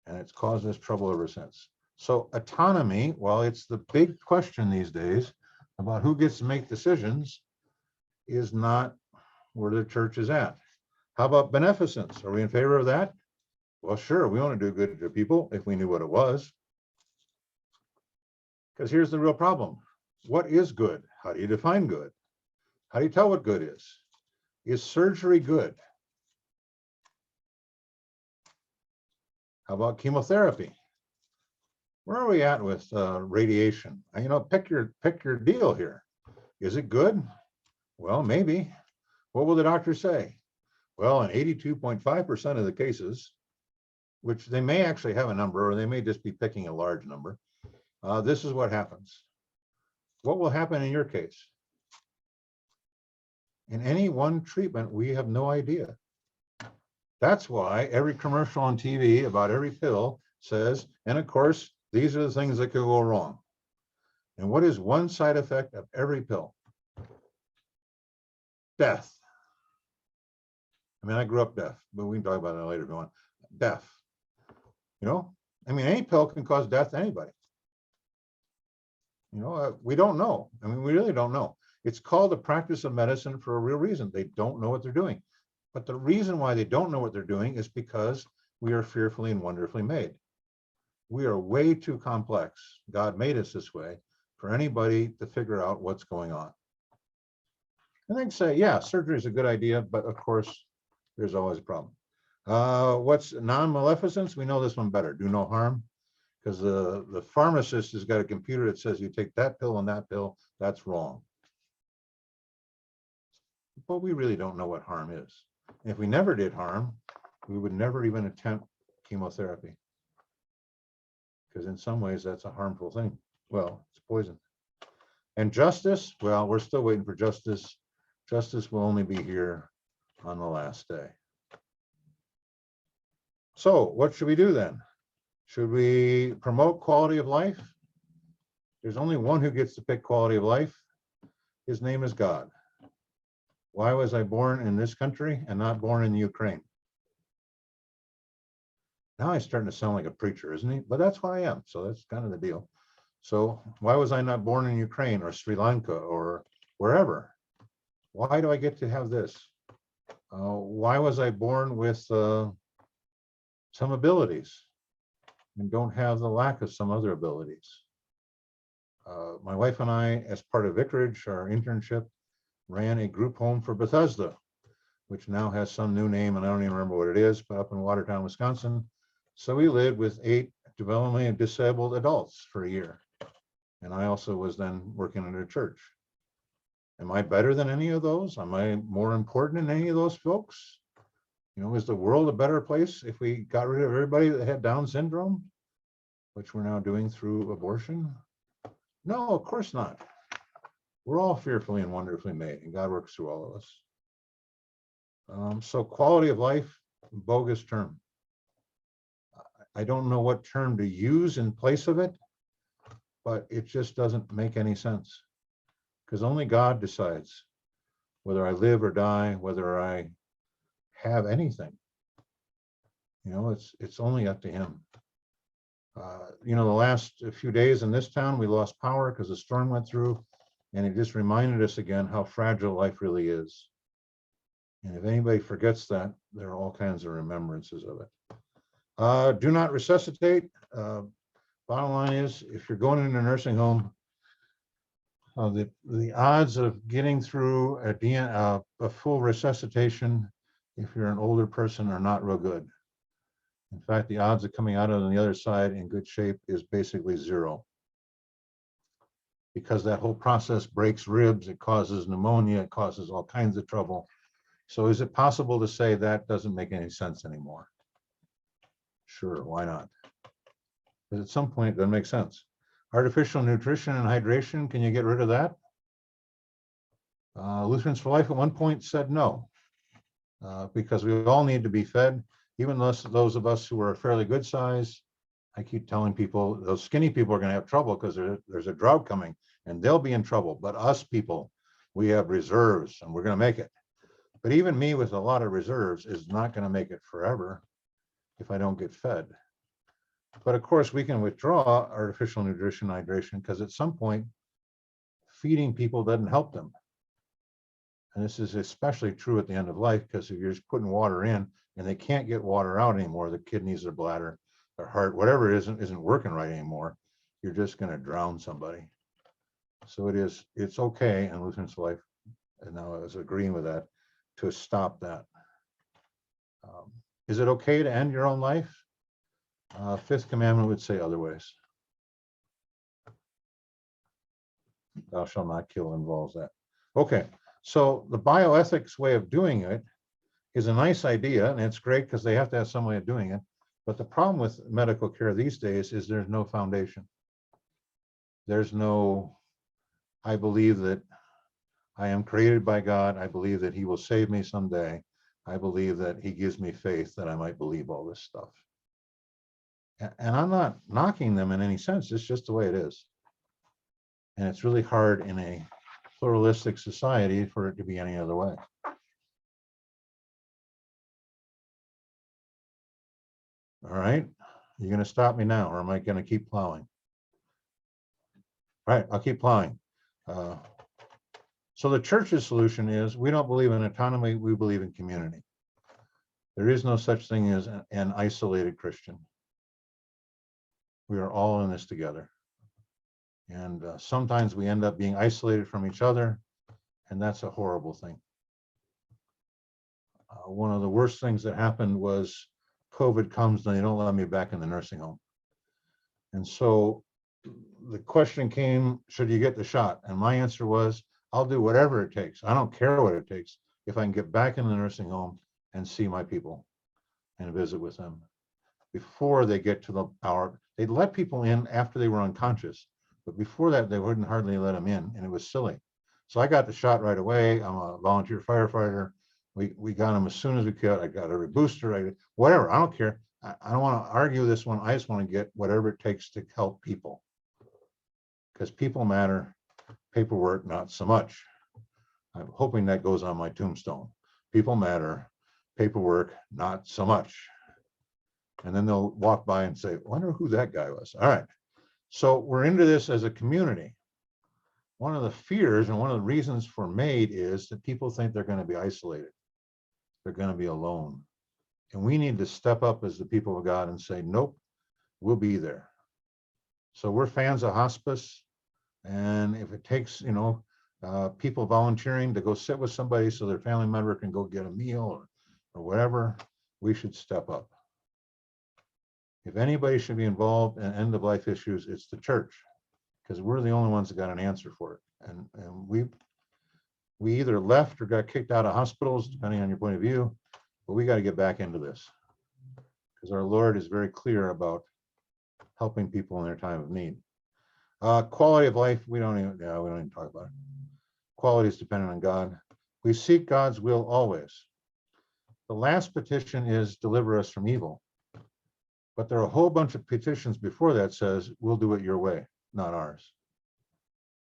And it's caused us trouble ever since. So autonomy, while it's the big question these days about who gets to make decisions, is not where the church is at. How about beneficence? Are we in favor of that? Well, sure, we want to do good to people if we knew what it was. Because here's the real problem. What is good? How do you define good? How do you tell what good is? Is surgery good? How about chemotherapy? Where are we at with radiation? You know, pick your deal here. Is it good? Well, maybe. What will the doctor say? Well, in 82.5% of the cases, which they may actually have a number, or they may just be picking a large number, this is what happens. What will happen in your case? In any one treatment, we have no idea. That's why every commercial on TV about every pill says, and of course, these are the things that could go wrong. And what is one side effect of every pill? Death. I mean, I grew up deaf, but we can talk about that later if you want. Deaf. You know, I mean, any pill can cause death to anybody. You know, we don't know. I mean, we really don't know. It's called the practice of medicine for a real reason. They don't know what they're doing. But the reason why they don't know what they're doing is because we are fearfully and wonderfully made. We are way too complex. God made us this way for anybody to figure out what's going on. And they can say, yeah, surgery is a good idea, but of course, there's always a problem. What's non-maleficence? We know this one better. Do no harm. Because the pharmacist has got a computer that says you take that pill and that pill, that's wrong. But we really don't know what harm is. And if we never did harm, we would never even attempt chemotherapy. Because in some ways, that's a harmful thing. Well, it's poison. And justice, well, we're still waiting for justice. Justice will only be here on the last day. So what should we do then? Should we promote quality of life? There's only one who gets to pick quality of life. His name is God. Why was I born in this country and not born in Ukraine? Now he's starting to sound like a preacher, isn't he? But that's what I am. So that's kind of the deal. So why was I not born in Ukraine or Sri Lanka or wherever? Why do I get to have this? Why was I born with some abilities and don't have the lack of some other abilities? My wife and I, as part of Vicarage, our internship, ran a group home for Bethesda, which now has some new name, and I don't even remember what it is, but up in Watertown, Wisconsin. So we lived with 8 developmentally disabled adults for a year. And I also was then working in a church. Am I better than any of those? Am I more important than any of those folks? You know, is the world a better place if we got rid of everybody that had Down syndrome, which we're now doing through abortion? No, of course not. We're all fearfully and wonderfully made, and God works through all of us. So quality of life, bogus term. I don't know what term to use in place of it, but it just doesn't make any sense, because only God decides whether I live or die, whether I have anything. You know, it's only up to him. You know, the last few days in this town, we lost power because the storm went through, and it just reminded us again how fragile life really is. And if anybody forgets that, there are all kinds of remembrances of it. Do not resuscitate. Bottom line is, if you're going into a nursing home, the odds of getting through a full resuscitation, if you're an older person, are not real good. In fact, the odds of coming out on the other side in good shape is basically 0. Because that whole process breaks ribs, it causes pneumonia, it causes all kinds of trouble. So is it possible to say that doesn't make any sense anymore? Sure, why not? But at some point, it doesn't make sense. Artificial nutrition and hydration, can you get rid of that? Lutherans for Life at one point said no, because we all need to be fed, even those of us who are a fairly good size. I keep telling people, those skinny people are going to have trouble because there's a drought coming, and they'll be in trouble. But us people, we have reserves, and we're going to make it. But even me with a lot of reserves is not going to make it forever if I don't get fed. But of course, we can withdraw artificial nutrition, hydration, because at some point, feeding people doesn't help them. And this is especially true at the end of life, because if you're just putting water in and they can't get water out anymore, the kidneys or bladder or heart, whatever it isn't working right anymore, you're just going to drown somebody. So it's okay in Lutherans for Life, and now I was agreeing with that, to stop that. Is it okay to end your own life? Fifth commandment would say otherwise. Thou shalt not kill involves that. Okay, so the bioethics way of doing it is a nice idea, and it's great because they have to have some way of doing it. But the problem with medical care these days is there's no foundation. There's no, I believe that I am created by God. I believe that he will save me someday. I believe that he gives me faith that I might believe all this stuff. And I'm not knocking them in any sense. It's just the way it is. And it's really hard in a pluralistic society for it to be any other way. All right. You're going to stop me now, or am I going to keep plowing? All right, I'll keep plowing. So the church's solution is, we don't believe in autonomy, we believe in community. There is no such thing as an isolated Christian. We are all in this together. And sometimes we end up being isolated from each other, and that's a horrible thing. One of the worst things that happened was COVID comes and they don't let me back in the nursing home. And so the question came, should you get the shot? And my answer was, I'll do whatever it takes. I don't care what it takes if I can get back in the nursing home and see my people and visit with them before they get to the hour. They'd let people in after they were unconscious, but before that, they wouldn't hardly let them in, and it was silly. So I got the shot right away. I'm a volunteer firefighter. We got them as soon as we could. I got every booster, whatever. I don't care. I don't want to argue this one. I just want to get whatever it takes to help people, because people matter. Paperwork, not so much. I'm hoping that goes on my tombstone. People matter. Paperwork, not so much. And then they'll walk by and say, wonder who that guy was. All right. So we're into this as a community. One of the fears and one of the reasons for MAID is that people think they're going to be isolated. They're going to be alone. And we need to step up as the people of God and say, nope, we'll be there. So we're fans of hospice. And if it takes, people volunteering to go sit with somebody so their family member can go get a meal or whatever, we should step up. If anybody should be involved in end of life issues, it's the church, because we're the only ones that got an answer for it. And we either left or got kicked out of hospitals, depending on your point of view, but we got to get back into this, because our Lord is very clear about helping people in their time of need. Quality of life, we don't even talk about it. Quality is dependent on God. We seek God's will always. The last petition is deliver us from evil. But there are a whole bunch of petitions before that says, we'll do it your way, not ours.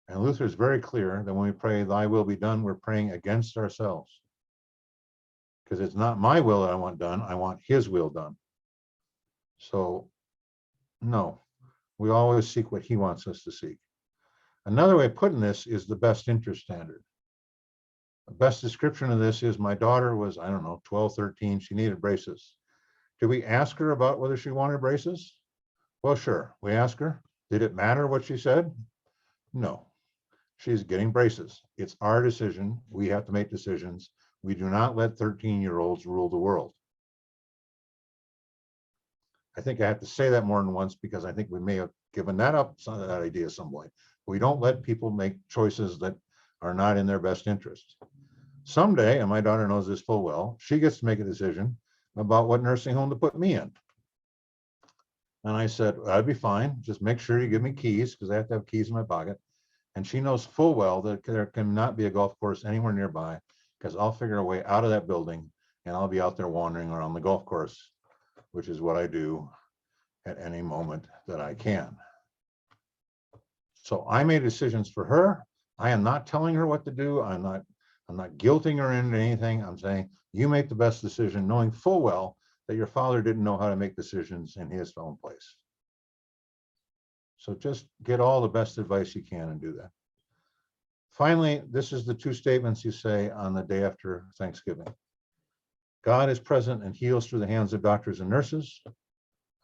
And Luther is very clear that when we pray, thy will be done, we're praying against ourselves. Because it's not my will that I want done, I want his will done. So, no, we always seek what he wants us to seek. Another way of putting this is the best interest standard. The best description of this is my daughter was, 12, 13, she needed braces. Did we ask her about whether she wanted braces? Well, sure, we asked her. Did it matter what she said? No. She's getting braces. It's our decision. We have to make decisions. We do not let 13-year-olds rule the world. I think I have to say that more than once because I think we may have given that up, some of that idea some way. We don't let people make choices that are not in their best interest. Someday, and my daughter knows this full well, she gets to make a decision about what nursing home to put me in. And I said, I'd be fine. Just make sure you give me keys, because I have to have keys in my pocket. And she knows full well that there cannot be a golf course anywhere nearby, because I'll figure a way out of that building and I'll be out there wandering around the golf course, which is what I do at any moment that I can. So I made decisions for her. I am not telling her what to do. I'm not guilting her into anything. I'm saying, you make the best decision, knowing full well that your father didn't know how to make decisions in his own place. So just get all the best advice you can and do that. Finally, this is the two statements you say on the day after Thanksgiving. God is present and heals through the hands of doctors and nurses.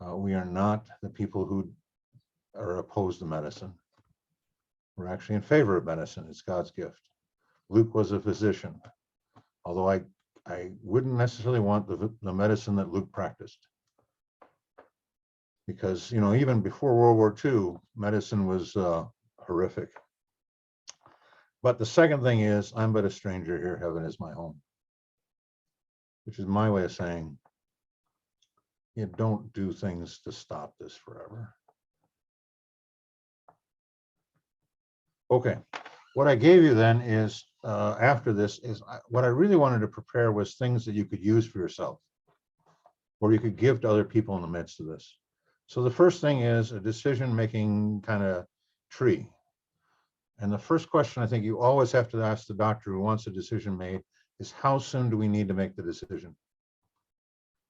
We are not the people who are opposed to medicine. We're actually in favor of medicine. It's God's gift. Luke was a physician, although I wouldn't necessarily want the medicine that Luke practiced. Because, even before World War II, medicine was horrific. But the second thing is, I'm but a stranger here, heaven is my home. Which is my way of saying, you don't do things to stop this forever. Okay, what I gave you then is, after this, is what I really wanted to prepare was things that you could use for yourself, or you could give to other people in the midst of this. So the first thing is a decision-making kind of tree. And the first question I think you always have to ask the doctor who wants a decision made is, how soon do we need to make the decision?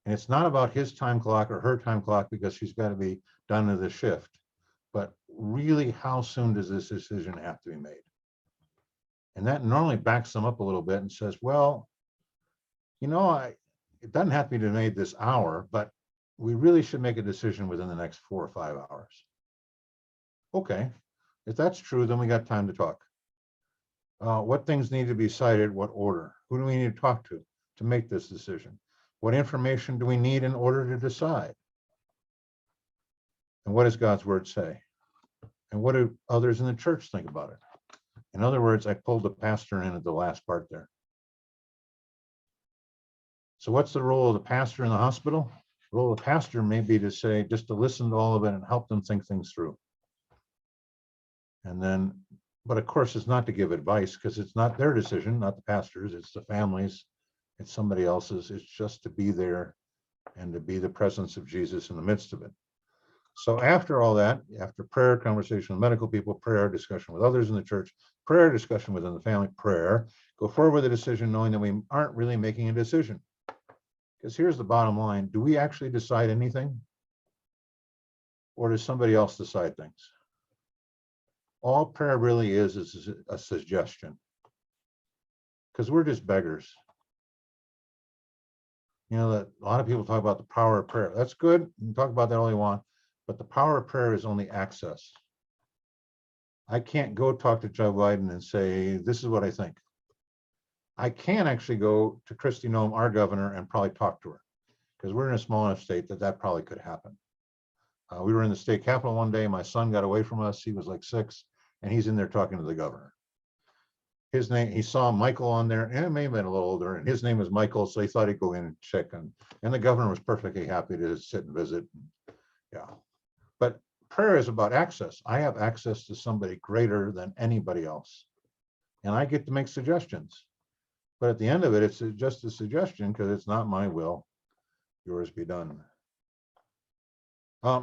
And it's not about his time clock or her time clock, because she's got to be done to the shift. But really, how soon does this decision have to be made? And that normally backs them up a little bit and says, well, it doesn't have to be made this hour, but we really should make a decision within the next 4 or 5 hours. Okay, if that's true, then we got time to talk. What things need to be cited, what order? Who do we need to talk to make this decision? What information do we need in order to decide? And what does God's word say? And what do others in the church think about it? In other words, I pulled the pastor in at the last part there. So what's the role of the pastor in the hospital? The role of the pastor may be to say, just to listen to all of it and help them think things through. And then, but of course, it's not to give advice, because it's not their decision, not the pastor's, it's the family's, it's somebody else's. It's just to be there and to be the presence of Jesus in the midst of it. So after all that, after prayer, conversation with medical people, prayer, discussion with others in the church, prayer, discussion within the family, prayer, go forward with a decision knowing that we aren't really making a decision. Because here's the bottom line. Do we actually decide anything? Or does somebody else decide things? All prayer really is a suggestion. Because we're just beggars. That a lot of people talk about the power of prayer. That's good. You can talk about that all you want. But the power of prayer is only access. I can't go talk to Joe Biden and say, this is what I think. I can actually go to Kristi Noem, our governor, and probably talk to her, because we're in a small enough state that that probably could happen. We were in the state capitol one day. My son got away from us. He was like 6, and he's in there talking to the governor. His name, he saw Michael on there, and it may have been a little older, and his name was Michael, so he thought he'd go in and check on, and the governor was perfectly happy to sit and visit. Yeah. But prayer is about access. I have access to somebody greater than anybody else, and I get to make suggestions. But at the end of it, it's just a suggestion, because it's not my will, yours be done.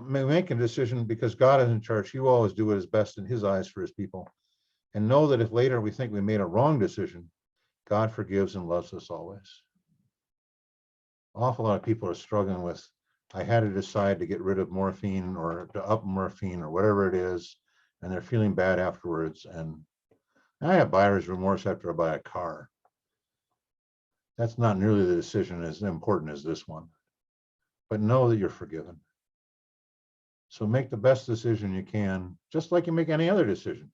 Make a decision because God is in charge. He will always do what is best in his eyes for his people. And know that if later we think we made a wrong decision, God forgives and loves us always. An awful lot of people are struggling with, I had to decide to get rid of morphine or to up morphine or whatever it is, and they're feeling bad afterwards. And I have buyer's remorse after I buy a car. That's not nearly the decision as important as this one. But know that you're forgiven. So make the best decision you can, just like you make any other decision.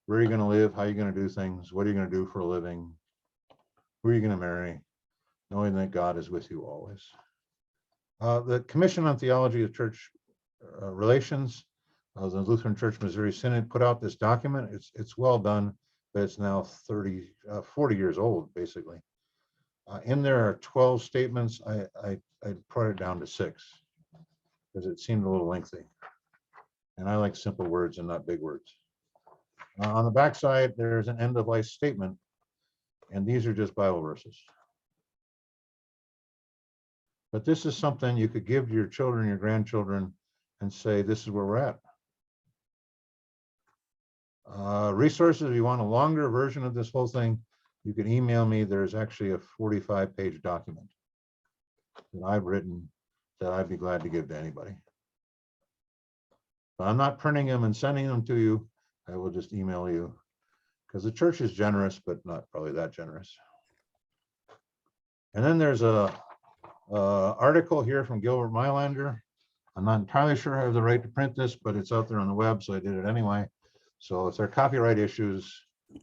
Where are you going to live? How are you going to do things? What are you going to do for a living? Who are you going to marry? Knowing that God is with you always. The Commission on Theology of Church Relations of the Lutheran Church Missouri Synod put out this document. It's well done, but it's now 40 years old, basically. In there are 12 statements. I brought it down to 6 because it seemed a little lengthy. And I like simple words and not big words. On the backside, there's an end of life statement, and these are just Bible verses. But this is something you could give to your children, your grandchildren, and say, this is where we're at. Resources, if you want a longer version of this whole thing, you can email me. There's actually a 45-page document that I've written that I'd be glad to give to anybody. But I'm not printing them and sending them to you. I will just email you, because the church is generous, but not probably that generous. And then there's a article here from Gilbert Mylander. I'm not entirely sure I have the right to print this, but it's out there on the web, so I did it anyway. So if there are copyright issues,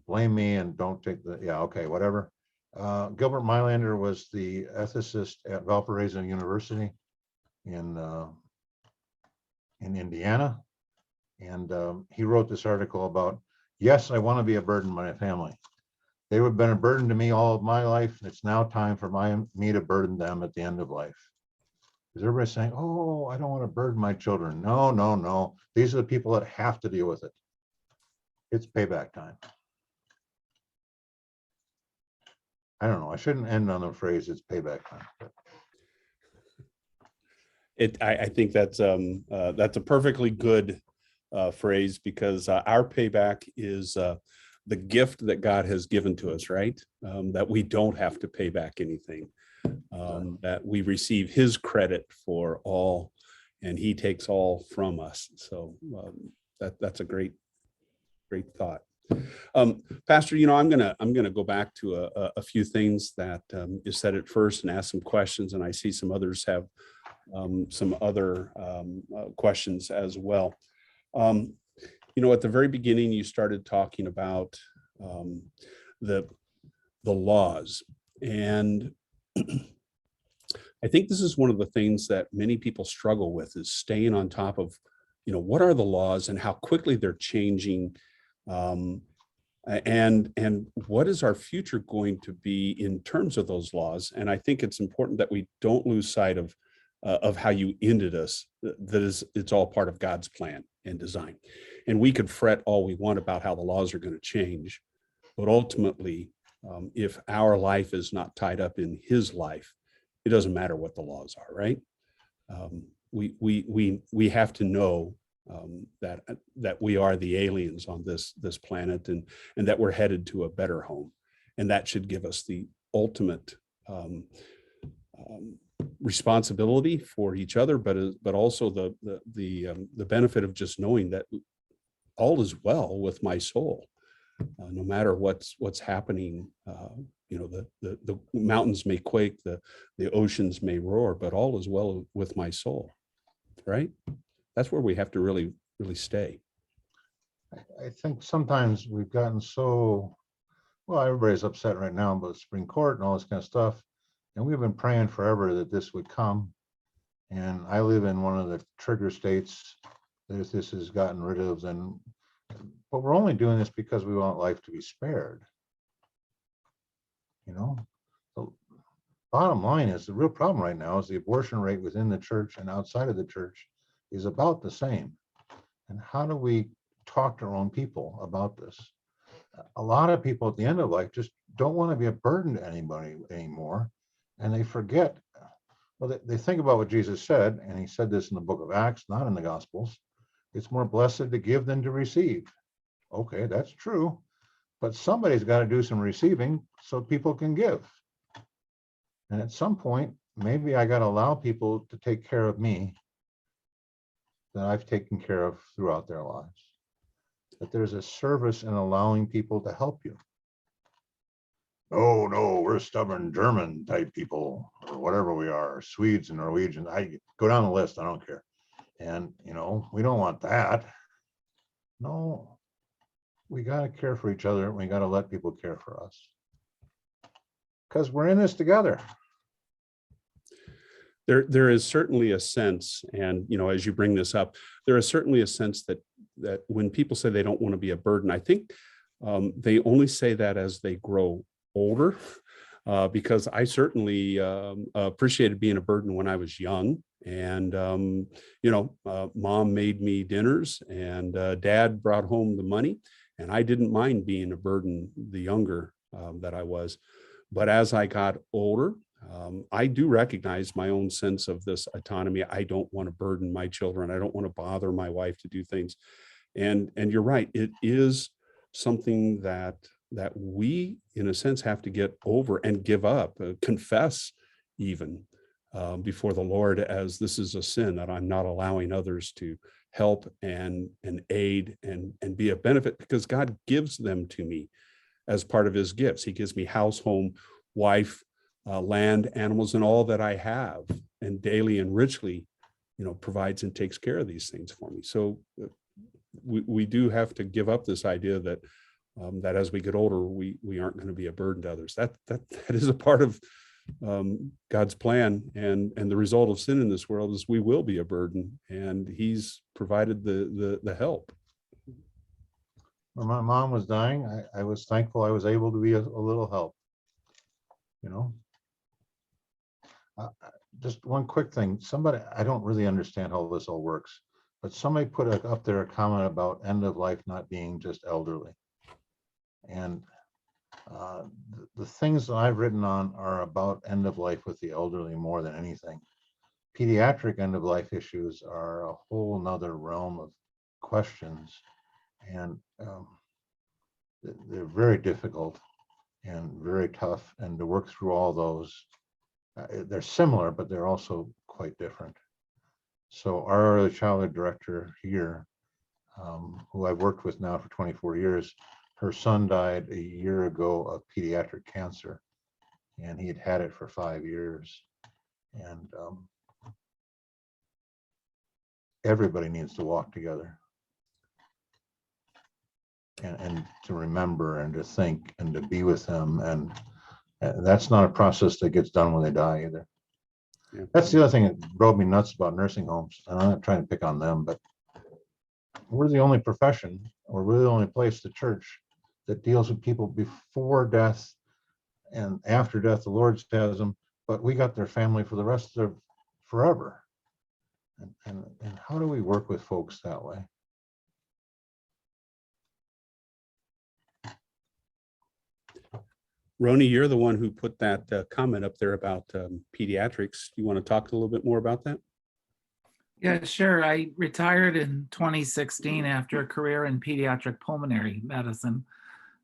blame me and don't take the, yeah, okay, whatever. Gilbert Mylander was the ethicist at Valparaiso University in Indiana. And he wrote this article about, yes, I want to be a burden to my family. They have been a burden to me all of my life. It's now time for me to burden them at the end of life. Is everybody saying, oh, I don't want to burden my children? No, no, no. These are the people that have to deal with it. It's payback time. I don't know. I shouldn't end on the phrase, it's payback time. I think that's a perfectly good phrase, because our payback is the gift that God has given to us, right? That we don't have to pay back anything, that we receive his credit for all, and he takes all from us. So that's a great thought. Pastor, I'm gonna go back to a few things that you said at first and ask some questions, and I see some others have some other questions as well. At the very beginning, you started talking about the laws, and I think this is one of the things that many people struggle with, is staying on top of, what are the laws and how quickly they're changing, and what is our future going to be in terms of those laws. And I think it's important that we don't lose sight of how you ended us. It's all part of God's plan and design. And we could fret all we want about how the laws are going to change, but ultimately, if our life is not tied up in his life, it doesn't matter what the laws are, right? We have to know that we are the aliens on this planet, and that we're headed to a better home, and that should give us the ultimate responsibility for each other, but also the benefit of just knowing that all is well with my soul, no matter what's happening. The mountains may quake, the oceans may roar, but all is well with my soul, right? That's where we have to really stay. I think sometimes we've gotten so, well, everybody's upset right now about the Supreme Court and all this kind of stuff. And we've been praying forever that this would come. And I live in one of the trigger states that if this is gotten rid of, then, but we're only doing this because we want life to be spared. You know, the bottom line is the real problem right now is the abortion rate within the church and outside of the church is about the same. And how do we talk to our own people about this? A lot of people at the end of life just don't want to be a burden to anybody anymore. And they forget, well, they think about what Jesus said, and he said this in the book of Acts, not in the Gospels. It's more blessed to give than to receive. Okay, that's true. But somebody's got to do some receiving so people can give. And at some point, maybe I got to allow people to take care of me that I've taken care of throughout their lives. That there's a service in allowing people to help you. Oh, no, we're stubborn German type people, or whatever we are, Swedes and Norwegians. I go down the list, I don't care. And, you know, we don't want that. No, we got to care for each other. We got to let people care for us. Because we're in this together. There is certainly a sense, and, you know, as you bring this up, there is certainly a sense that when people say they don't want to be a burden, I think they only say that as they grow older, because I certainly appreciated being a burden when I was young. And, you know, mom made me dinners and dad brought home the money. And I didn't mind being a burden the younger that I was. But as I got older, I do recognize my own sense of this autonomy. I don't want to burden my children. I don't want to bother my wife to do things. And you're right. It is something that we, in a sense, have to get over and give up, confess even before the Lord, as this is a sin that I'm not allowing others to help and aid and be a benefit, because God gives them to me as part of his gifts. He gives me house, home, wife, land, animals, and all that I have, and daily and richly, you know, provides and takes care of these things for me. So we do have to give up this idea that that as we get older, we aren't going to be a burden to others. That is a part of God's plan, and the result of sin in this world is we will be a burden, and he's provided the help. When my mom was dying, I was thankful I was able to be a little help. You know, just one quick thing. Somebody, I don't really understand how this all works, but somebody put up there a comment about end of life not being just elderly. And the things that I've written on are about end of life with the elderly more than anything. Pediatric end of life issues are a whole nother realm of questions, and they're very difficult and very tough. And to work through all those, they're similar, but they're also quite different. So our early childhood director here, who I've worked with now for 24 years, her son died a year ago of pediatric cancer, and he had had it for 5 years. And everybody needs to walk together and to remember and to think and to be with him. And that's not a process that gets done when they die either. Yeah. That's the other thing that drove me nuts about nursing homes. And I'm not trying to pick on them, but we're the only profession, or we're the only place, the church, that deals with people before death and after death. The Lord has them, but we got their family for the rest of forever. And how do we work with folks that way? Roni, you're the one who put that comment up there about pediatrics. Do you want to talk a little bit more about that? Yeah, sure. I retired in 2016 after a career in pediatric pulmonary medicine.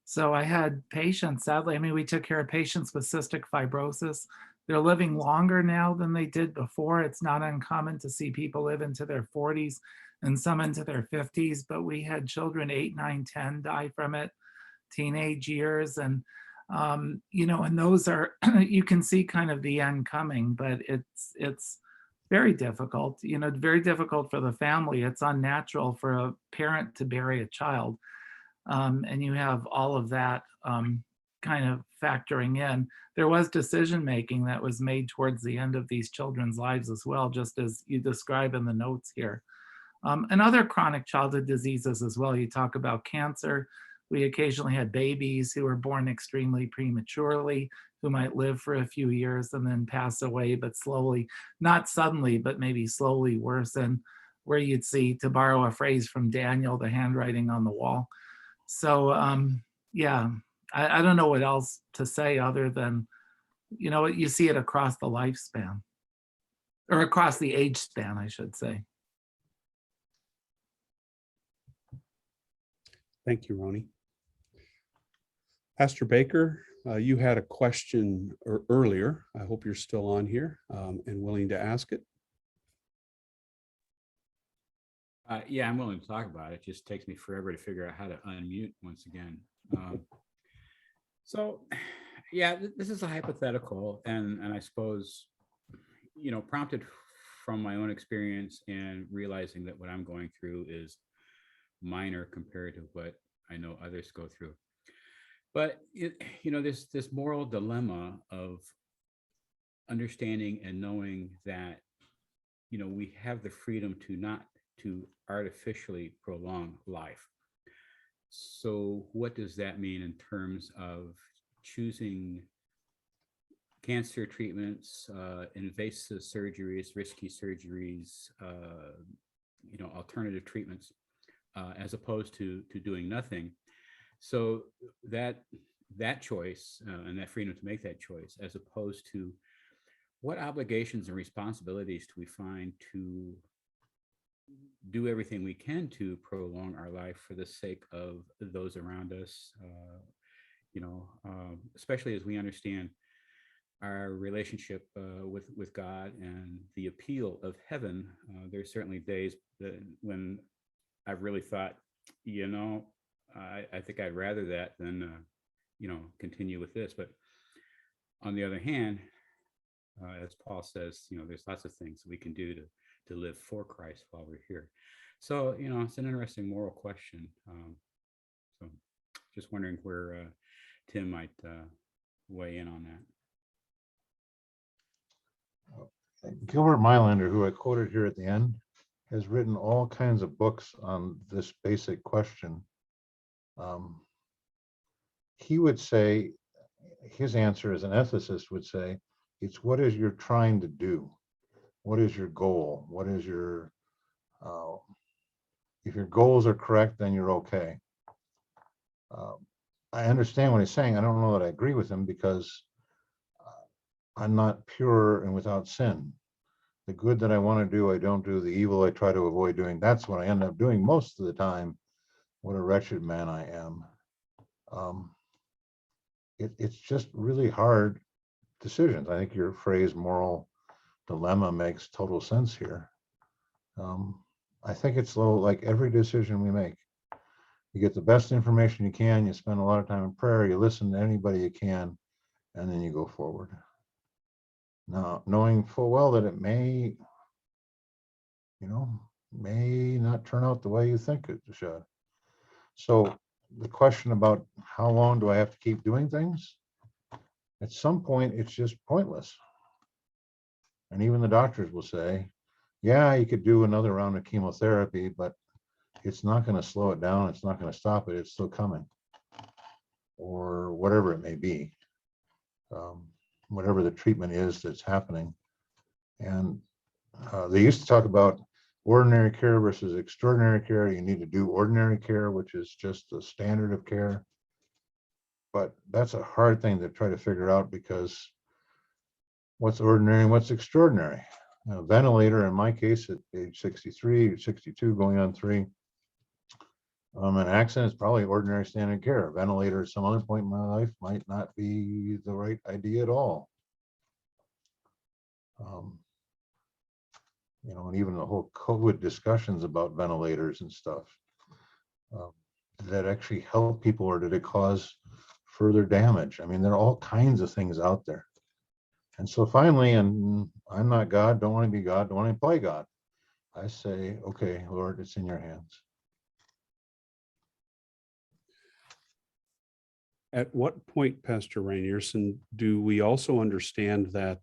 So I had patients, sadly, I mean, we took care of patients with cystic fibrosis. They're living longer now than they did before. It's not uncommon to see people live into their 40s and some into their 50s, but we had children 8, 9, 10 die from it, teenage years. And, you know, and those are, you can see kind of the end coming, but it's Very difficult, very difficult for the family. It's unnatural for a parent to bury a child. And you have all of that kind of factoring in. There was decision making that was made towards the end of these children's lives as well, just as you describe in the notes here. And other chronic childhood diseases as well. You talk about cancer. We occasionally had babies who were born extremely prematurely, who might live for a few years and then pass away, but slowly, not suddenly, but maybe slowly worsen, where you'd see, to borrow a phrase from Daniel, the handwriting on the wall. So yeah, I don't know what else to say other than, you see it across the lifespan, or across the age span, I should say. Thank you, Ronnie. Pastor Baker, you had a question earlier. I hope you're still on here and willing to ask it. Yeah, I'm willing to talk about it. It just takes me forever to figure out how to unmute once again. So, yeah, this is a hypothetical, and I suppose, prompted from my own experience and realizing that what I'm going through is minor compared to what I know others go through. But this moral dilemma of understanding and knowing that we have the freedom to artificially prolong life. So what does that mean in terms of choosing cancer treatments, invasive surgeries, risky surgeries, alternative treatments, as opposed to doing nothing? So that choice and that freedom to make that choice, as opposed to what obligations and responsibilities do we find to do everything we can to prolong our life for the sake of those around us, especially as we understand our relationship with God and the appeal of heaven. There's certainly days when I've really thought, I think I'd rather that than, continue with this. But on the other hand, as Paul says, there's lots of things we can do to live for Christ while we're here. So, it's an interesting moral question. So just wondering where Tim might weigh in on that. Gilbert Mylander, who I quoted here at the end, has written all kinds of books on this basic question. He would say, his answer as an ethicist would say, it's what is you're trying to do? What is your goal? What is your, if your goals are correct, then you're okay. I understand what he's saying. I don't know that I agree with him, because I'm not pure and without sin. The good that I want to do, I don't do. The evil I try to avoid doing. That's what I end up doing most of the time. What a wretched man I am. It's just really hard decisions. I think your phrase moral dilemma makes total sense here. I think it's like every decision we make. You get the best information you can, you spend a lot of time in prayer, you listen to anybody you can, and then you go forward. Now, knowing full well that it may not turn out the way you think it should. So the question about how long do I have to keep doing things? At some point, it's just pointless. And even the doctors will say, yeah, you could do another round of chemotherapy, but it's not going to slow it down. It's not going to stop it. It's still coming. Or whatever it may be. Whatever the treatment is that's happening. And they used to talk about ordinary care versus extraordinary care. You need to do ordinary care, which is just the standard of care. But that's a hard thing to try to figure out, because what's ordinary and what's extraordinary? A ventilator, in my case, at age 63, 62, going on 3, an accident is probably ordinary standard care. A ventilator at some other point in my life might not be the right idea at all. And even the whole COVID discussions about ventilators and stuff, that actually help people, or did it cause further damage? I mean, there are all kinds of things out there. And so finally, and I'm not God, don't want to be God, don't want to play God. I say, okay, Lord, it's in your hands. At what point, Pastor Rynearson, do we also understand that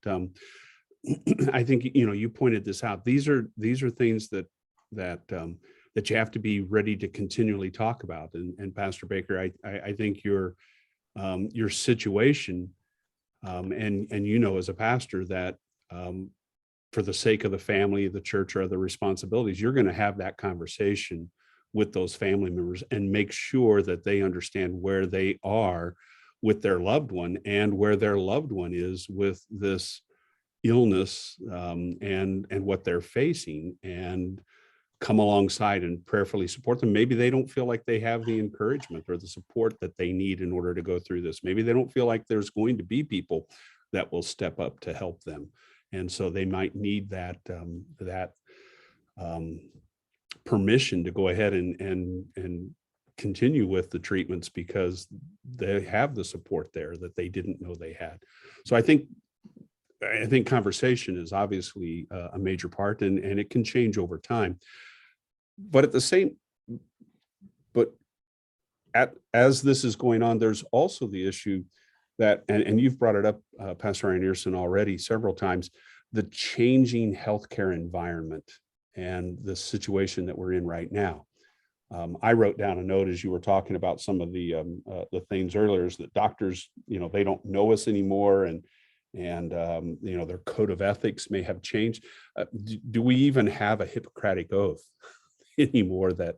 I think you pointed this out. These are things that you have to be ready to continually talk about. And Pastor Baker, I think your situation, and as a pastor that for the sake of the family, the church, or other responsibilities, you're going to have that conversation with those family members and make sure that they understand where they are with their loved one and where their loved one is with this illness, and what they're facing, and come alongside and prayerfully support them. Maybe they don't feel like they have the encouragement or the support that they need in order to go through this. Maybe they don't feel like there's going to be people that will step up to help them. And so they might need that permission to go ahead and continue with the treatments because they have the support there that they didn't know they had. So I think conversation is obviously a major part, and it can change over time. But as this is going on, there's also the issue that, and you've brought it up, Pastor Rynearson, already several times, the changing healthcare environment and the situation that we're in right now. I wrote down a note as you were talking about some of the things earlier, is that doctors, they don't know us anymore, and their code of ethics may have changed. Do we even have a Hippocratic oath anymore that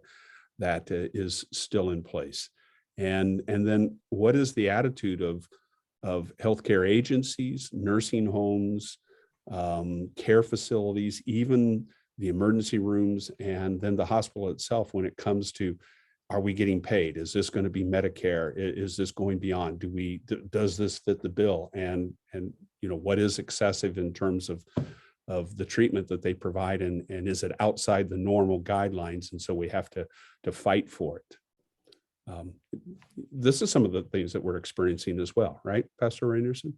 is still in place? And then what is the attitude of healthcare agencies, nursing homes, care facilities, even the emergency rooms, and then the hospital itself when it comes to, are we getting paid? Is this going to be Medicare? Is this going beyond? Does this fit the bill? And what is excessive in terms of the treatment that they provide, and is it outside the normal guidelines? And so we have to fight for it. This is some of the things that we're experiencing as well, right, Pastor Rynearson?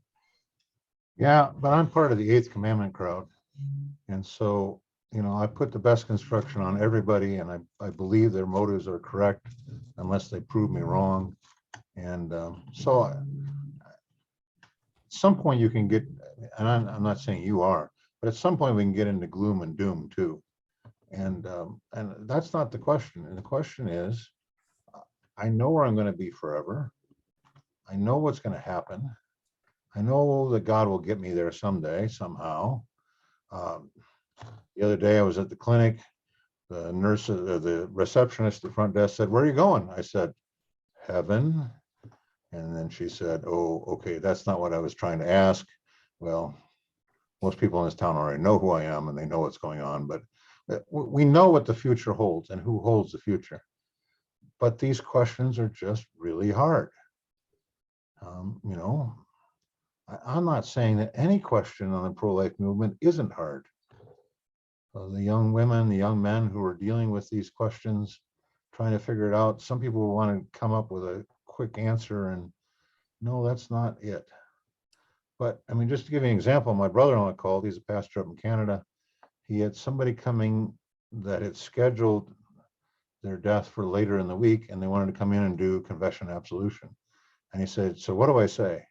Yeah, but I'm part of the Eighth Commandment crowd. And so, I put the best construction on everybody, and I believe their motives are correct unless they prove me wrong. And so at some point you can get, and I'm not saying you are, but at some point we can get into gloom and doom too. And that's not the question. And the question is, I know where I'm going to be forever. I know what's going to happen. I know that God will get me there someday, somehow. The other day I was at the clinic. The nurse, the receptionist at the front desk said, "Where are you going?" I said, "Heaven." And then she said, "Oh, okay, that's not what I was trying to ask." Well, most people in this town already know who I am and they know what's going on, but we know what the future holds and who holds the future. But these questions are just really hard. I'm not saying that any question on the pro-life movement isn't hard. The young women, the young men who are dealing with these questions, trying to figure it out, some people will want to come up with a quick answer, and no, that's not it. But I mean, just to give you an example, my brother-in-law called, he's a pastor up in Canada. He had somebody coming that had scheduled their death for later in the week, and they wanted to come in and do confession and absolution. And he said, "So what do I say?"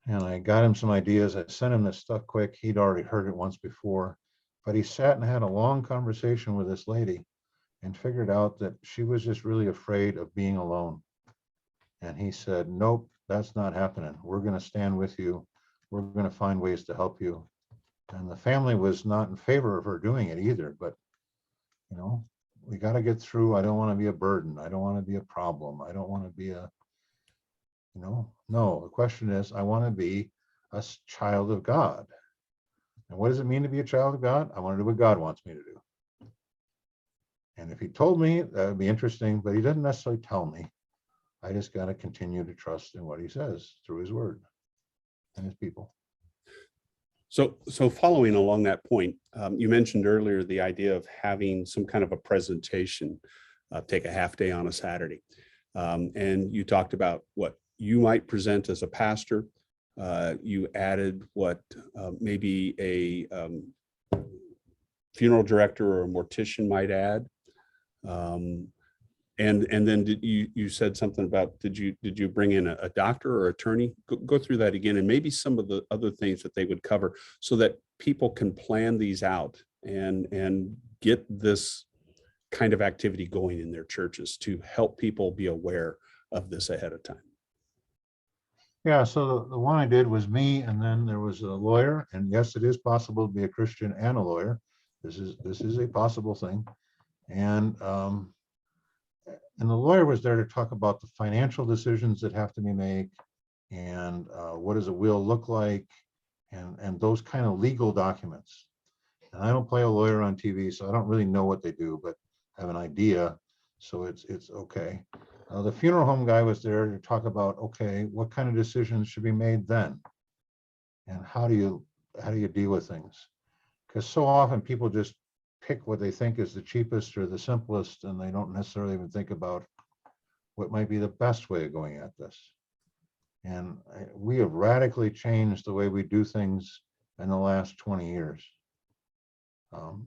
And I got him some ideas. I sent him this stuff quick. He'd already heard it once before, but he sat and had a long conversation with this lady and figured out that she was just really afraid of being alone. And he said, "Nope, that's not happening. We're going to stand with you. We're going to find ways to help you." And the family was not in favor of her doing it either, but we got to get through. I don't want to be a burden. I don't want to be a problem. I don't want to be a, no, the question is, I want to be a child of God. And what does it mean to be a child of God? I want to do what God wants me to do. And if he told me, that would be interesting, but he doesn't necessarily tell me. I just got to continue to trust in what he says through his word and his people. So following along that point, you mentioned earlier the idea of having some kind of a presentation, take a half day on a Saturday. And you talked about what you might present as a pastor, you added what maybe a funeral director or a mortician might add. And then you said something about, did you bring in a doctor or attorney? Go through that again, and maybe some of the other things that they would cover, so that people can plan these out and get this kind of activity going in their churches to help people be aware of this ahead of time. Yeah, so the one I did was me, and then there was a lawyer, and yes, it is possible to be a Christian and a lawyer. This is a possible thing. And the lawyer was there to talk about the financial decisions that have to be made, and what does a will look like, and those kind of legal documents. And I don't play a lawyer on TV, so I don't really know what they do, but I have an idea, so it's okay. The funeral home guy was there to talk about, okay, what kind of decisions should be made then, and how do you deal with things? Because so often people just pick what they think is the cheapest or the simplest, and they don't necessarily even think about what might be the best way of going at this. And we have radically changed the way we do things in the last 20 years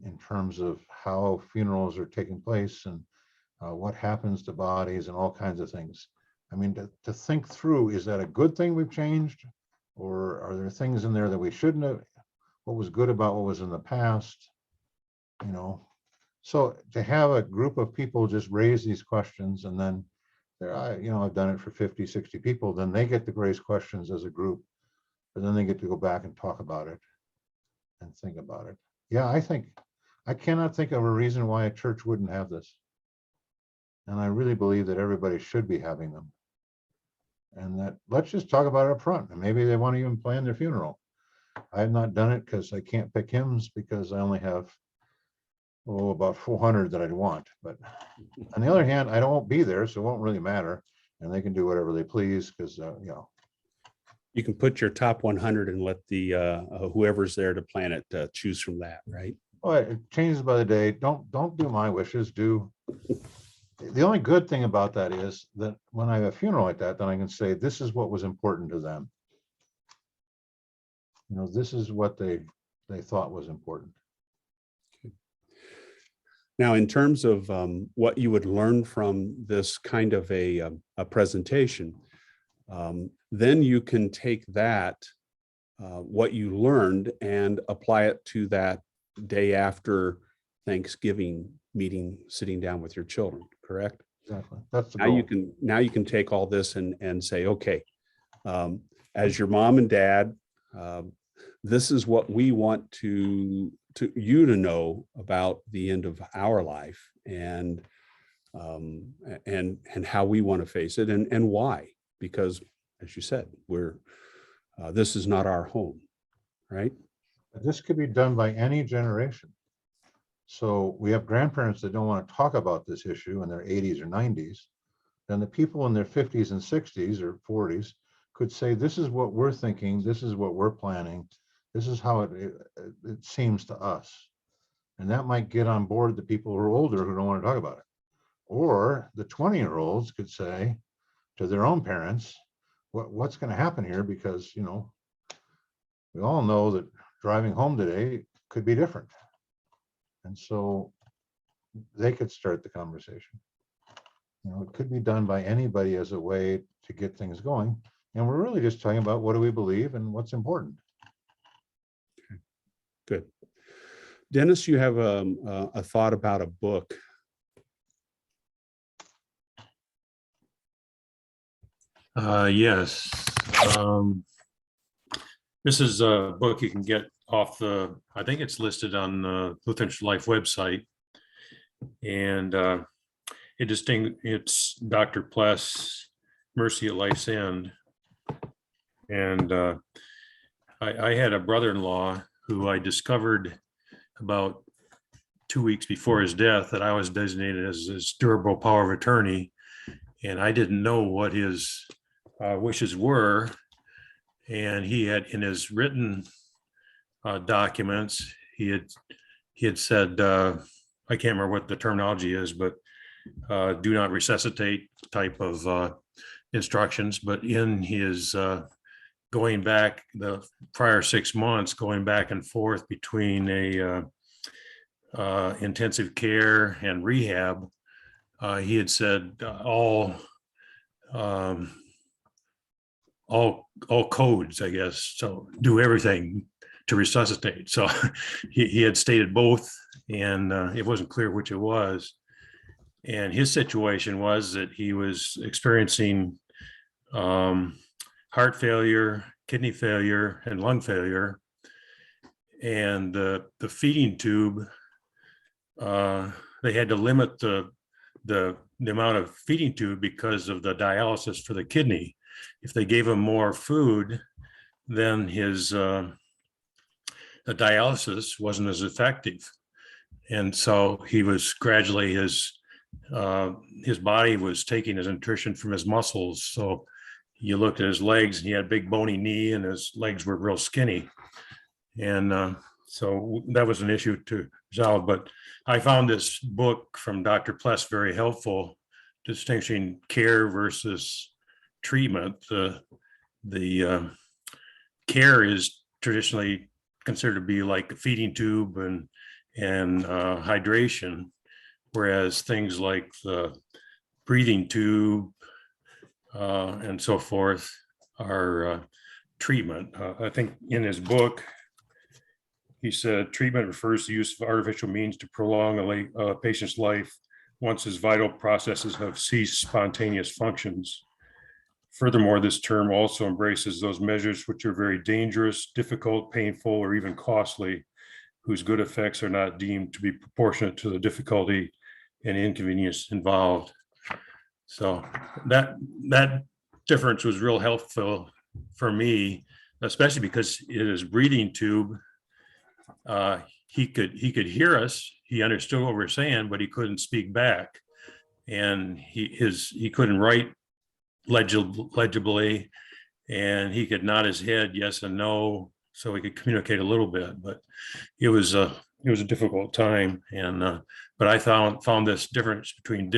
in terms of how funerals are taking place and what happens to bodies and all kinds of things. I mean, to think through, is that a good thing we've changed? Or are there things in there that we shouldn't have? What was good about what was in the past? You know, so to have a group of people just raise these questions, and then I've done it for 50, 60 people, then they get to raise questions as a group, and then they get to go back and talk about it and think about it. Yeah, I cannot think of a reason why a church wouldn't have this. And I really believe that everybody should be having them. And that, let's just talk about it up front, and maybe they want to even plan their funeral. I have not done it because I can't pick hymns, because I only have about 400 that I'd want. But on the other hand, I won't be there, so it won't really matter, and they can do whatever they please, because You can put your top 100 and let the whoever's there to plan it choose from that, right? Well, it changes by the day. Don't do my wishes. Do the only good thing about that is that when I have a funeral like that, then I can say this is what was important to them. This is what they thought was important. Now, in terms of what you would learn from this kind of a presentation, then you can take that, what you learned, and apply it to that day after Thanksgiving meeting, sitting down with your children, correct? Exactly. That's the Now goal. you can take all this and say, okay, as your mom and dad, this is what we want you to know about the end of our life, and how we want to face it, and why. Because, as you said, this is not our home, right? This could be done by any generation. So we have grandparents that don't want to talk about this issue in their 80s or 90s. Then the people in their 50s and 60s or 40s could say, this is what we're thinking, this is what we're planning, this is how it seems to us. And that might get on board the people who are older who don't want to talk about it. Or the 20-year-olds could say to their own parents, what's going to happen here? Because, we all know that driving home today could be different. And so they could start the conversation. It could be done by anybody as a way to get things going. And we're really just talking about what do we believe and what's important. Okay. Good. Dennis, you have a thought about a book. Yes. This is a book you can get off I think it's listed on the Lutheran Life website. And it's Dr. Pless, Mercy at Life's End. And I had a brother-in-law who I discovered about 2 weeks before his death that I was designated as his durable power of attorney. And I didn't know what his wishes were. And he had, in his written documents, he had said, I can't remember what the terminology is, but do not resuscitate type of instructions. But in his going back the prior 6 months, going back and forth between a intensive care and rehab, he had said all codes, I guess. So do everything to resuscitate. So he had stated both, and it wasn't clear which it was. And his situation was that he was experiencing heart failure, kidney failure, and lung failure. And the feeding tube, they had to limit the amount of feeding tube because of the dialysis for the kidney. If they gave him more food, then his the dialysis wasn't as effective. And so he was gradually, his body was taking his nutrition from his muscles. So you looked at his legs, and he had a big bony knee, and his legs were real skinny. And so that was an issue to resolve. But I found this book from Dr. Pless very helpful, distinguishing care versus treatment. The care is traditionally considered to be like a feeding tube and hydration, whereas things like the breathing tube and so forth are treatment. I think in his book, he said treatment refers to the use of artificial means to prolong a patient's life once his vital processes have ceased spontaneous functions. Furthermore, this term also embraces those measures which are very dangerous, difficult, painful, or even costly, whose good effects are not deemed to be proportionate to the difficulty and inconvenience involved. So that difference was real helpful for me, especially because in his breathing tube, he could hear us. He understood what we're saying, but he couldn't speak back, and he couldn't write legibly, and he could nod his head yes and no, so he could communicate a little bit. But it was a difficult time, and but I found this difference between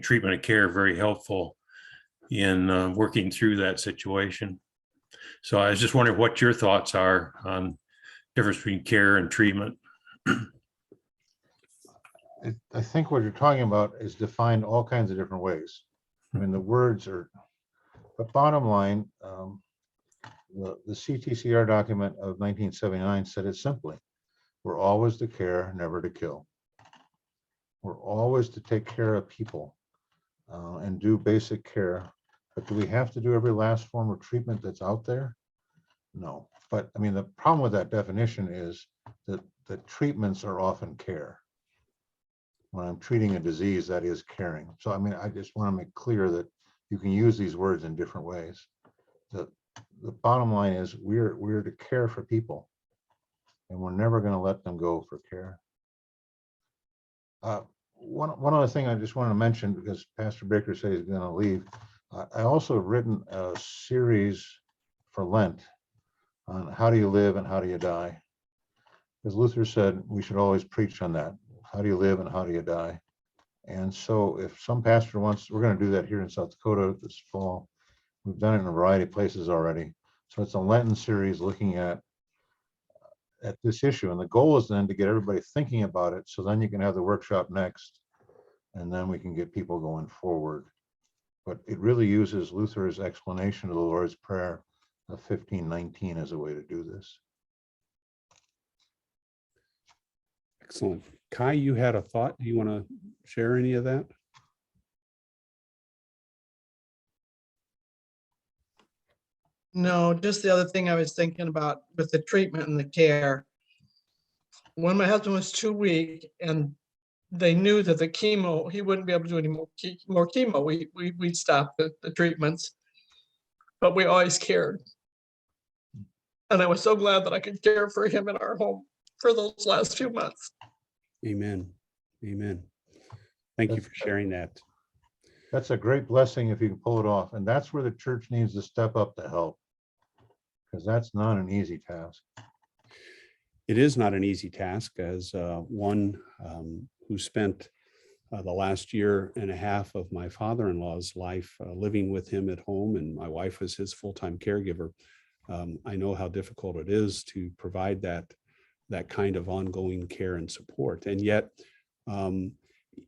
treatment and care very helpful in working through that situation. So I was just wondering what your thoughts are on difference between care and treatment. I think what you're talking about is defined all kinds of different ways. I mean, the words are, but bottom line, the CTCR document of 1979 said it simply: we're always to care, never to kill. We're always to take care of people and do basic care. But do we have to do every last form of treatment that's out there? No. But I mean, the problem with that definition is that the treatments are often care. When I'm treating a disease, that is caring. So I mean, I just want to make clear that you can use these words in different ways. The bottom line is we're to care for people, and we're never going to let them go for care. One other thing I just want to mention, because Pastor Baker said he's going to leave, I also have written a series for Lent on how do you live and how do you die. Because Luther said we should always preach on that. How do you live and how do you die? And so if some pastor wants, we're going to do that here in South Dakota this fall. We've done it in a variety of places already. So it's a Lenten series looking at this issue. And the goal is then to get everybody thinking about it. So then you can have the workshop next, and then we can get people going forward. But it really uses Luther's explanation of the Lord's Prayer of 1519 as a way to do this. Excellent. Kai, you had a thought. Do you want to share any of that? No, just the other thing I was thinking about with the treatment and the care. When my husband was 2 weeks and they knew that the chemo, he wouldn't be able to do any more chemo, we'd stop the treatments, but we always cared. And I was so glad that I could care for him in our home for those last few months. Amen. Amen. Thank you for sharing that. That's a great blessing if you can pull it off. And that's where the church needs to step up to help, because that's not an easy task. It is not an easy task, as one who spent the last year and a half of my father-in-law's life living with him at home, and my wife was his full-time caregiver. I know how difficult it is to provide that kind of ongoing care and support. And yet,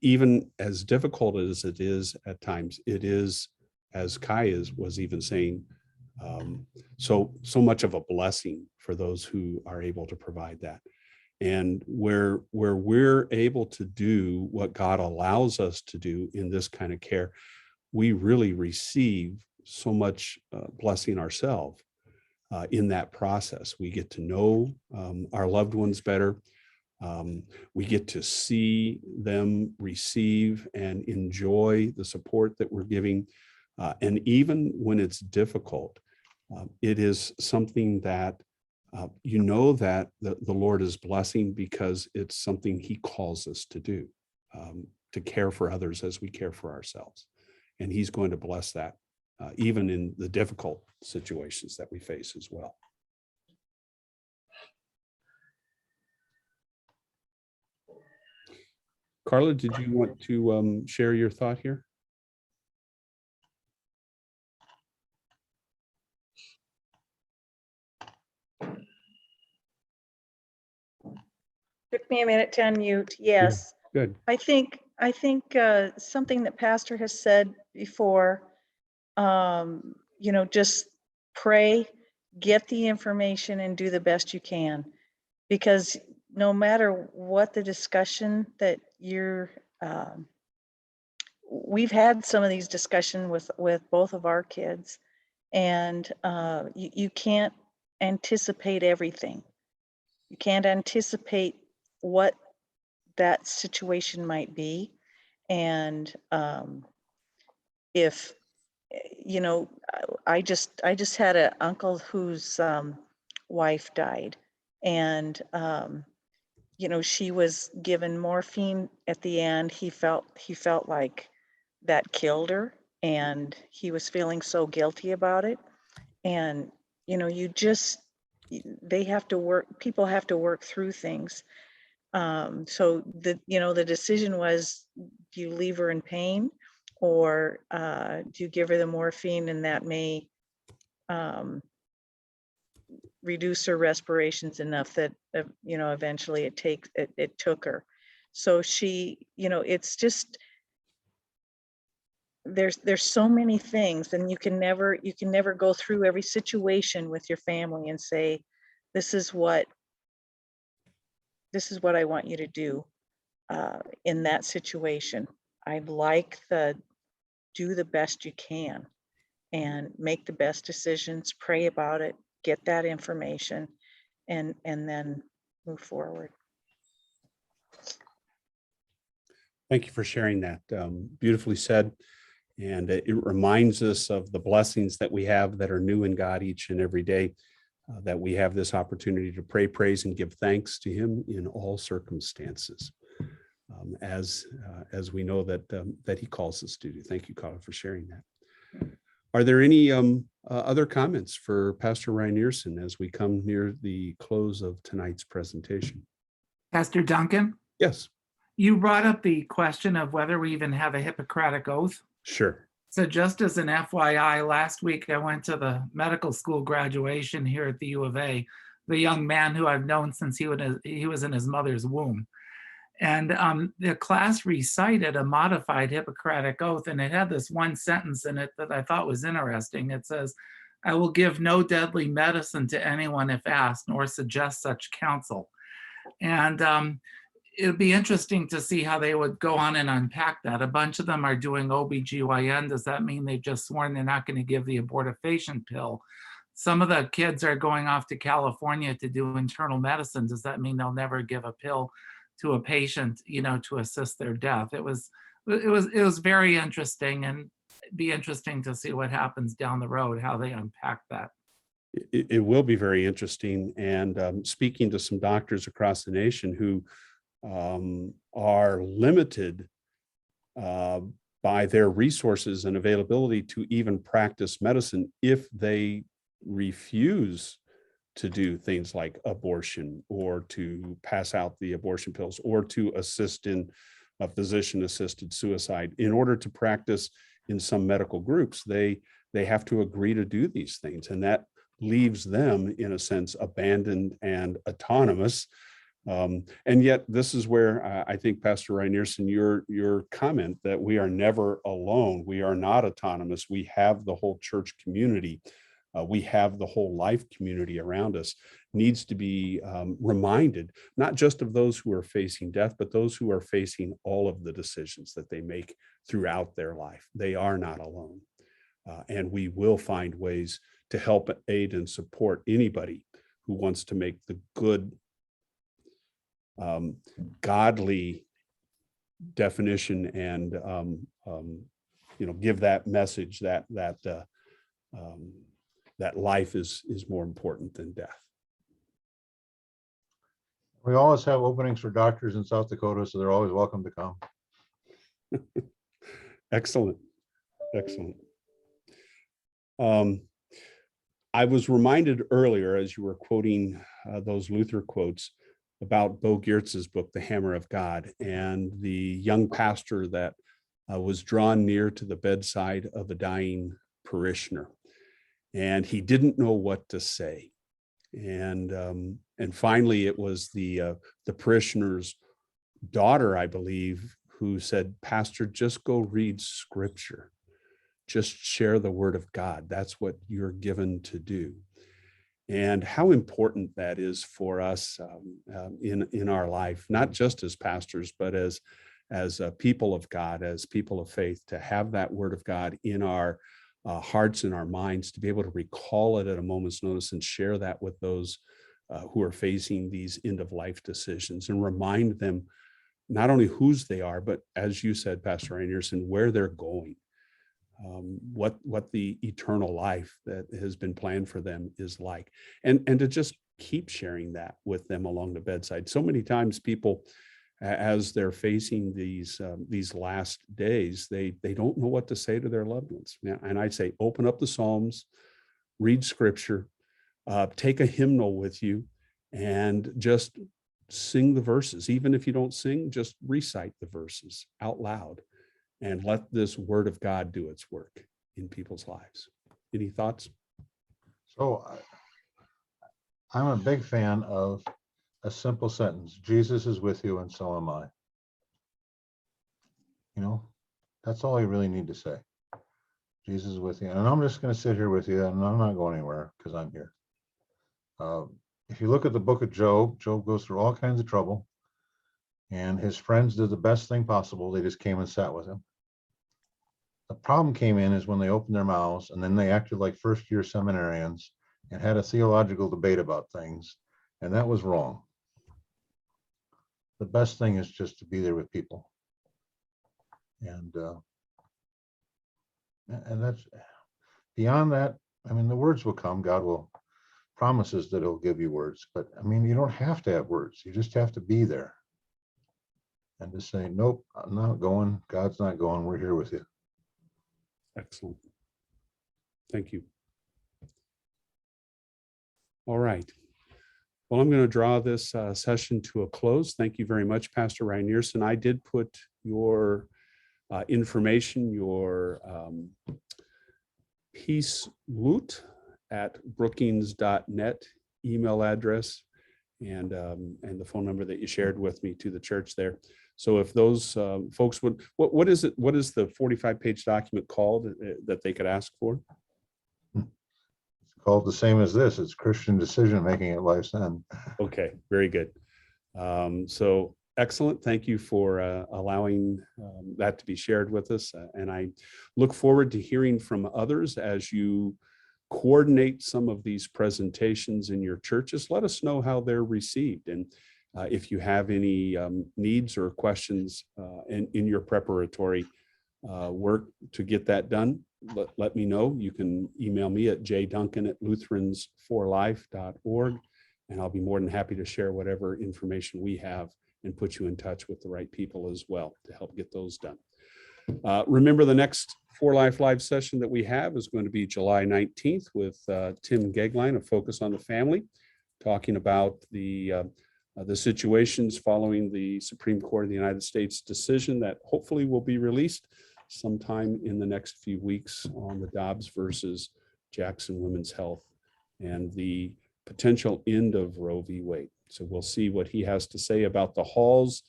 even as difficult as it is at times, it is, as Kai was even saying, so much of a blessing for those who are able to provide that. And where we're able to do what God allows us to do in this kind of care, we really receive so much blessing ourselves in that process. We get to know our loved ones better. We get to see them receive and enjoy the support that we're giving. And even when it's difficult, it is something that you know that the Lord is blessing because it's something he calls us to do, to care for others as we care for ourselves. And he's going to bless that, even in the difficult situations that we face as well. Carla, did you want to share your thought here? Took me a minute to unmute. Yes, Good. I think something that Pastor has said before, just pray, get the information and do the best you can. Because no matter what the discussion that we've had some of these discussions with both of our kids, and you can't anticipate everything. You can't anticipate what that situation might be. And if, I just had an uncle whose wife died, and, she was given morphine at the end. He felt like that killed her, and he was feeling so guilty about it. And, people have to work through things. So the decision was, do you leave her in pain, or do you give her the morphine, and that may reduce her respirations enough that eventually it took her. So she, it's just, there's so many things, and you can never go through every situation with your family and say, this is what I want you to do in that situation. I'd like do the best you can and make the best decisions, pray about it, get that information, and then move forward. Thank you for sharing that. Beautifully said. And it reminds us of the blessings that we have that are new in God each and every day, that we have this opportunity to pray, praise, and give thanks to him in all circumstances, as we know that he calls us to do. Thank you, Carla, for sharing that. Are there any other comments for Pastor Rynearson as we come near the close of tonight's presentation? Pastor Duncan, Yes. you brought up the question of whether we even have a Hippocratic oath. Sure. So just as an FYI, last week I went to the medical school graduation here at the U of A, the young man who I've known since he was in his mother's womb. And the class recited a modified Hippocratic oath, and it had this one sentence in it that I thought was interesting. It says, "I will give no deadly medicine to anyone if asked, nor suggest such counsel." And it would be interesting to see how they would go on and unpack that. A bunch of them are doing OBGYN. Does that mean they've just sworn they're not going to give the abortifacient pill? Some of the kids are going off to California to do internal medicine. Does that mean they'll never give a pill to a patient, to assist their death? It was very interesting, and it'd be interesting to see what happens down the road, how they unpack that. It will be very interesting. And speaking to some doctors across the nation who are limited by their resources and availability to even practice medicine if they refuse to do things like abortion, or to pass out the abortion pills, or to assist in a physician-assisted suicide. In order to practice in some medical groups, they have to agree to do these things, and that leaves them, in a sense, abandoned and autonomous. And yet this is where I think, Pastor Rynearson, your comment that we are never alone, we are not autonomous, we have the whole church community, we have the whole life community around us, needs to be reminded, not just of those who are facing death, but those who are facing all of the decisions that they make throughout their life. They are not alone. And we will find ways to help, aid, and support anybody who wants to make the good, godly definition and give that message that life is more important than death. We always have openings for doctors in South Dakota, so they're always welcome to come. Excellent. Excellent. I was reminded earlier, as you were quoting those Luther quotes, about Bo Geertz's book, The Hammer of God, and the young pastor that was drawn near to the bedside of a dying parishioner. And he didn't know what to say. And finally, it was the parishioner's daughter, I believe, who said, "Pastor, just go read scripture. Just share the word of God. That's what you're given to do." And how important that is for us in our life, not just as pastors, but as people of God, as people of faith, to have that word of God in our hearts and our minds, to be able to recall it at a moment's notice and share that with those who are facing these end-of-life decisions, and remind them not only whose they are, but, as you said, Pastor Rynearson, where they're going. What the eternal life that has been planned for them is like, and to just keep sharing that with them along the bedside. So many times people, as they're facing these last days, they don't know what to say to their loved ones. And I say, open up the Psalms, read scripture, take a hymnal with you, and just sing the verses. Even if you don't sing, just recite the verses out loud. And let this word of God do its work in people's lives. Any thoughts? So I'm a big fan of a simple sentence: Jesus is with you and so am I. That's all you really need to say. Jesus is with you. And I'm just going to sit here with you, and I'm not going anywhere because I'm here. If you look at the book of Job, Job goes through all kinds of trouble, and his friends did the best thing possible. They just came and sat with him. The problem came in is when they opened their mouths, and then they acted like first-year seminarians and had a theological debate about things, and that was wrong. The best thing is just to be there with people, and that's beyond that. I mean, the words will come. God will promises that He'll give you words, but I mean, you don't have to have words. You just have to be there and just say, "Nope, I'm not going. God's not going. We're here with you." Excellent. Thank you. All right. Well, I'm going to draw this session to a close. Thank you very much, Pastor Rynearson. I did put your information, your peacelut@brookings.net email address, and the phone number that you shared with me to the church there. So if those folks would, what is it? What is the 45-page document called that they could ask for? It's called the same as this. It's Christian Decision Making at Life's End. Okay, very good. So excellent. Thank you for allowing that to be shared with us. And I look forward to hearing from others as you coordinate some of these presentations in your churches. Let us know how they're received. And if you have any needs or questions in your preparatory work to get that done, let me know. You can email me at jduncan@lutheransforlife.org, and I'll be more than happy to share whatever information we have and put you in touch with the right people as well to help get those done. Remember, the next For Life Live session that we have is going to be July 19th with Tim Gegline of Focus on the Family, talking about the situations following the Supreme Court of the United States decision that hopefully will be released sometime in the next few weeks on the Dobbs versus Jackson Women's Health and the potential end of Roe v. Wade. So we'll see what he has to say about the halls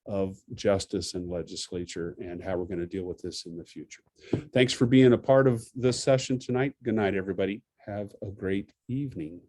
of justice and legislature and how we're going to deal with this in the future. Thanks for being a part of this session tonight. Good night, everybody. Have a great evening.